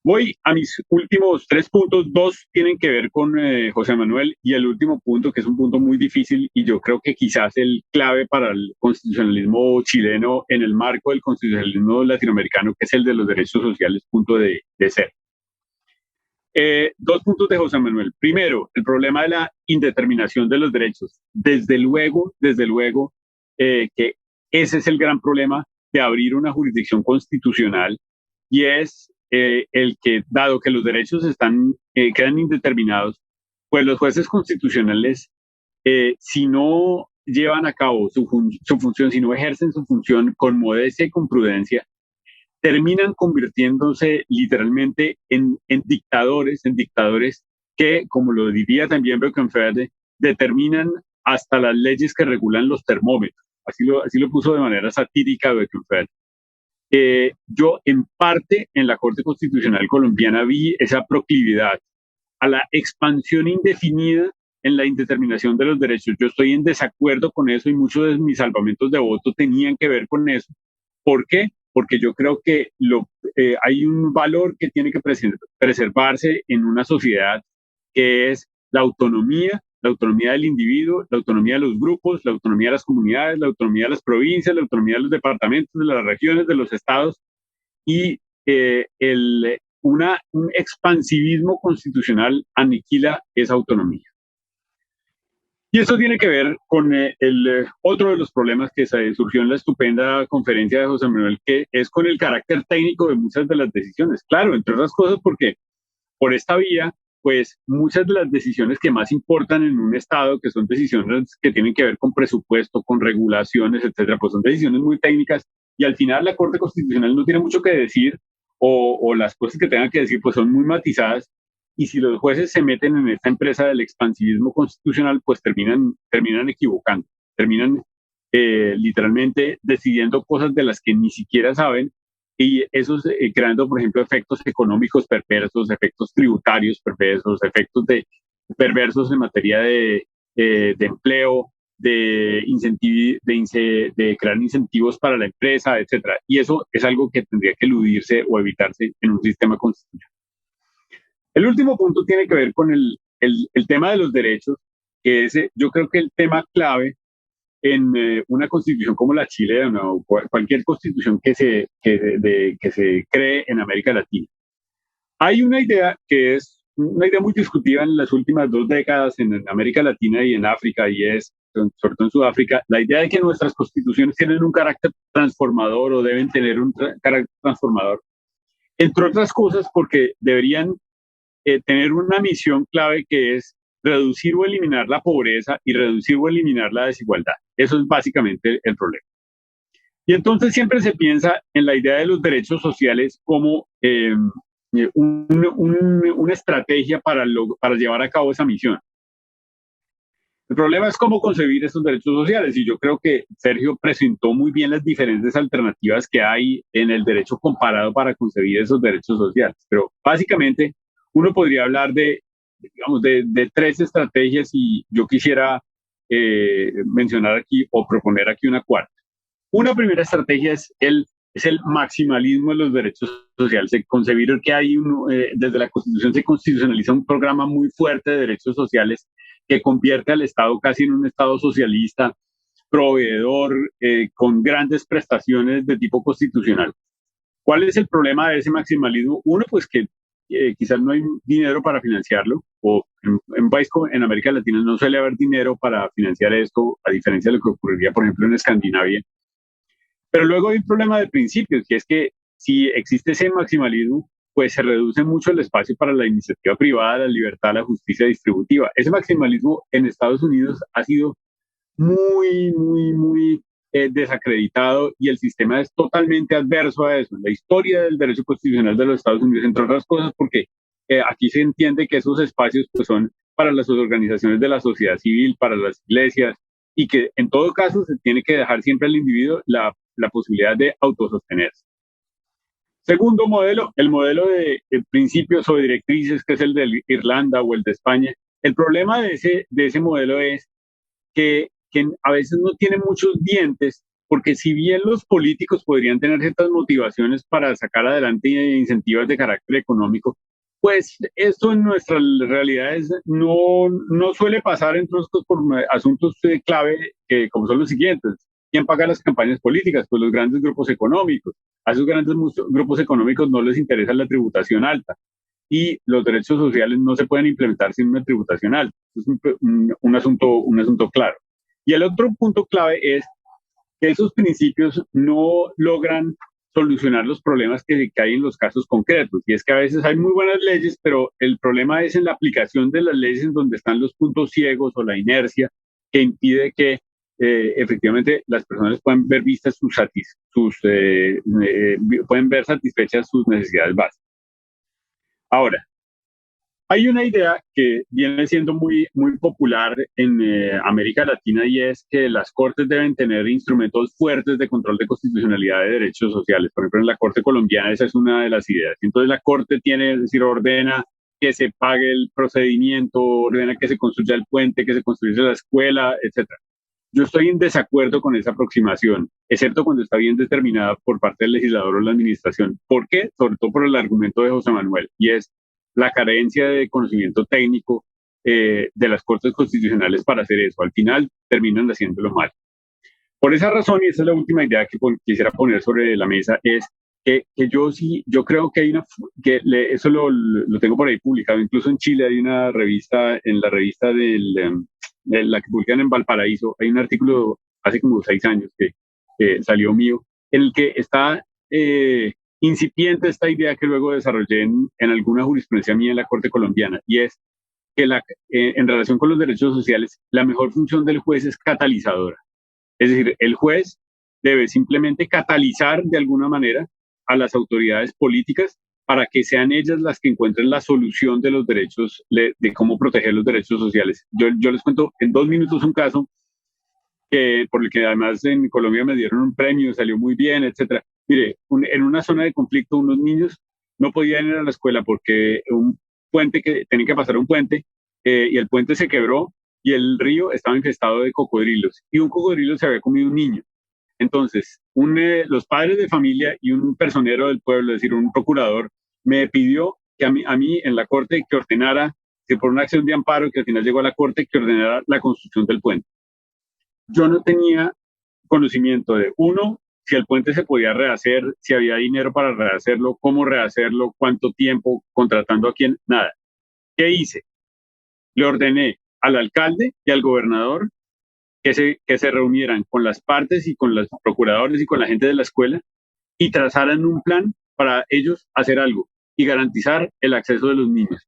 Voy a mis últimos 3 puntos. 2 tienen que ver con José Manuel y el último punto, que es un punto muy difícil y yo creo que quizás el clave para el constitucionalismo chileno en el marco del constitucionalismo latinoamericano, que es el de los derechos sociales, punto de ser. 2 puntos de José Manuel. Primero, el problema de la indeterminación de los derechos. Desde luego que ese es el gran problema de abrir una jurisdicción constitucional y es el que, dado que los derechos quedan indeterminados, pues los jueces constitucionales, si no llevan a cabo su función, si no ejercen su función con modestia y con prudencia, terminan convirtiéndose literalmente en dictadores que, como lo diría también Böckenförde, determinan hasta las leyes que regulan los termómetros. Así lo puso de manera satírica Böckenförde. Yo, en parte, en la Corte Constitucional colombiana vi esa proclividad a la expansión indefinida en la indeterminación de los derechos. Yo estoy en desacuerdo con eso y muchos de mis salvamentos de voto tenían que ver con eso. ¿Por qué? Porque yo creo que hay un valor que tiene que preservarse en una sociedad, que es la autonomía la autonomía del individuo, la autonomía de los grupos, la autonomía de las comunidades, la autonomía de las provincias, la autonomía de los departamentos, de las regiones, de los estados y un expansivismo constitucional aniquila esa autonomía. Y eso tiene que ver con otro de los problemas que surgió en la estupenda conferencia de José Manuel, que es con el carácter técnico de muchas de las decisiones. Claro, entre otras cosas porque por esta vía, pues muchas de las decisiones que más importan en un Estado, que son decisiones que tienen que ver con presupuesto, con regulaciones, etcétera, pues son decisiones muy técnicas y al final la Corte Constitucional no tiene mucho que decir o las cosas que tengan que decir pues son muy matizadas. Y si los jueces se meten en esta empresa del expansivismo constitucional, pues terminan equivocando, terminan literalmente decidiendo cosas de las que ni siquiera saben y eso creando, por ejemplo, efectos económicos perversos, efectos tributarios perversos, efectos perversos en materia de empleo, de crear incentivos para la empresa, etcétera. Y eso es algo que tendría que eludirse o evitarse en un sistema constitucional. El último punto tiene que ver con el tema de los derechos, que es, yo creo que el tema clave en una constitución como la chilena o cualquier constitución que se cree en América Latina. Hay una idea que es una idea muy discutida en las últimas 2 décadas en América Latina y en África, y es, sobre todo en Sudáfrica, la idea de que nuestras constituciones tienen un carácter transformador o deben tener un carácter transformador, entre otras cosas porque deberían tener una misión clave que es reducir o eliminar la pobreza y reducir o eliminar la desigualdad. Eso es básicamente el problema. Y entonces siempre se piensa en la idea de los derechos sociales como una estrategia para llevar a cabo esa misión. El problema es cómo concebir esos derechos sociales y yo creo que Sergio presentó muy bien las diferentes alternativas que hay en el derecho comparado para concebir esos derechos sociales. Pero básicamente uno podría hablar de 3 estrategias y yo quisiera mencionar aquí o proponer aquí una cuarta. Una primera estrategia es el maximalismo de los derechos sociales, concebir que hay desde la Constitución se constitucionaliza un programa muy fuerte de derechos sociales que convierte al Estado casi en un Estado socialista, proveedor, con grandes prestaciones de tipo constitucional. ¿Cuál es el problema de ese maximalismo? Uno, pues que quizás no hay dinero para financiarlo, o en un país como en América Latina no suele haber dinero para financiar esto, a diferencia de lo que ocurriría, por ejemplo, en Escandinavia. Pero luego hay un problema de principios, que es que si existe ese maximalismo, pues se reduce mucho el espacio para la iniciativa privada, la libertad, la justicia distributiva. Ese maximalismo en Estados Unidos ha sido muy desacreditado y el sistema es totalmente adverso a eso. La historia del derecho constitucional de los Estados Unidos, entre otras cosas, porque aquí se entiende que esos espacios pues, son para las organizaciones de la sociedad civil, para las iglesias, y que en todo caso se tiene que dejar siempre al individuo la posibilidad de autosostenerse. Segundo modelo, el modelo de principios o directrices, que es el de Irlanda o el de España. El problema de ese modelo es que a veces no tiene muchos dientes, porque si bien los políticos podrían tener ciertas motivaciones para sacar adelante incentivos de carácter económico, pues esto en nuestras realidades no suele pasar, entre otros por asuntos clave, como son los siguientes. ¿Quién paga las campañas políticas? Pues los grandes grupos económicos. A esos grandes grupos económicos no les interesa la tributación alta y los derechos sociales no se pueden implementar sin una tributación alta. Es un asunto claro. Y el otro punto clave es que esos principios no logran solucionar los problemas que hay en los casos concretos. Y es que a veces hay muy buenas leyes, pero el problema es en la aplicación de las leyes en donde están los puntos ciegos o la inercia que impide que efectivamente las personas puedan ver vistas pueden ver satisfechas sus necesidades básicas. Ahora, hay una idea que viene siendo muy popular en América Latina y es que las cortes deben tener instrumentos fuertes de control de constitucionalidad de derechos sociales. Por ejemplo, en la Corte colombiana esa es una de las ideas. Entonces la Corte ordena que se pague el procedimiento, ordena que se construya el puente, que se construya la escuela, etc. Yo estoy en desacuerdo con esa aproximación, excepto cuando está bien determinada por parte del legislador o la administración. ¿Por qué? Sobre todo por el argumento de José Manuel, y es la carencia de conocimiento técnico de las Cortes Constitucionales para hacer eso. Al final terminan haciéndolo mal. Por esa razón, y esa es la última idea que quisiera poner sobre la mesa, es que yo creo que hay eso lo tengo por ahí publicado, incluso en Chile hay una revista, en la revista de la que publican en Valparaíso, hay un artículo hace como 6 años que salió mío, en el que está incipiente esta idea que luego desarrollé en alguna jurisprudencia mía en la Corte colombiana, y es que en relación con los derechos sociales, la mejor función del juez es catalizadora. Es decir, el juez debe simplemente catalizar de alguna manera a las autoridades políticas para que sean ellas las que encuentren la solución de los derechos, de cómo proteger los derechos sociales. Yo les cuento en 2 minutos un caso por el que además en Colombia me dieron un premio, salió muy bien, etcétera. Mire, en una zona de conflicto unos niños no podían ir a la escuela porque tenían que pasar un puente y el puente se quebró y el río estaba infestado de cocodrilos y un cocodrilo se había comido un niño. Entonces, los padres de familia y un personero del pueblo, es decir, un procurador, me pidió que a mí en la corte que ordenara, que por una acción de amparo que al final llegó a la corte, que ordenara la construcción del puente. Yo no tenía conocimiento de, uno, si el puente se podía rehacer, si había dinero para rehacerlo, cómo rehacerlo, cuánto tiempo, contratando a quién, nada. ¿Qué hice? Le ordené al alcalde y al gobernador que se reunieran con las partes y con los procuradores y con la gente de la escuela y trazaran un plan para ellos hacer algo y garantizar el acceso de los niños.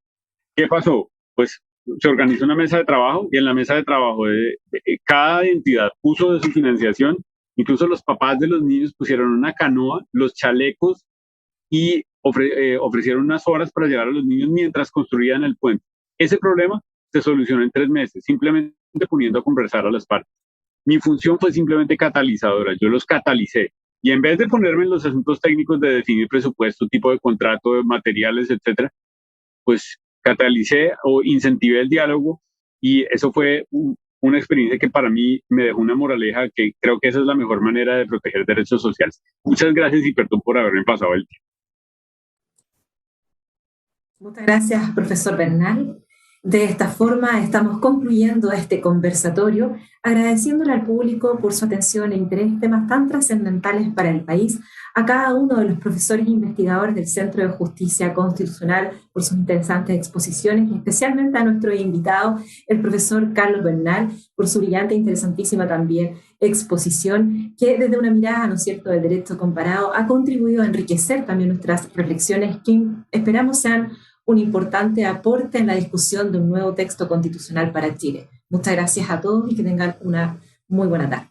¿Qué pasó? Pues se organizó una mesa de trabajo y en la mesa de trabajo de cada entidad puso de su financiación, incluso los papás de los niños pusieron una canoa, los chalecos y ofrecieron unas horas para llevar a los niños mientras construían el puente. Ese problema se solucionó en 3 meses, simplemente poniendo a conversar a las partes. Mi función fue simplemente catalizadora, yo los catalicé. Y en vez de ponerme en los asuntos técnicos de definir presupuesto, tipo de contrato, de materiales, etcétera, pues catalicé o incentivé el diálogo y eso fue una experiencia que para mí me dejó una moraleja que creo que esa es la mejor manera de proteger derechos sociales. Muchas gracias y perdón por haberme pasado el tiempo. Muchas gracias, profesor Bernal. De esta forma estamos concluyendo este conversatorio, agradeciéndole al público por su atención e interés en temas tan trascendentales para el país, a cada uno de los profesores e investigadores del Centro de Justicia Constitucional por sus interesantes exposiciones y especialmente a nuestro invitado, el profesor Carlos Bernal, por su brillante e interesantísima también exposición que desde una mirada, ¿no es cierto?, del derecho comparado ha contribuido a enriquecer también nuestras reflexiones que esperamos sean un importante aporte en la discusión de un nuevo texto constitucional para Chile. Muchas gracias a todos y que tengan una muy buena tarde.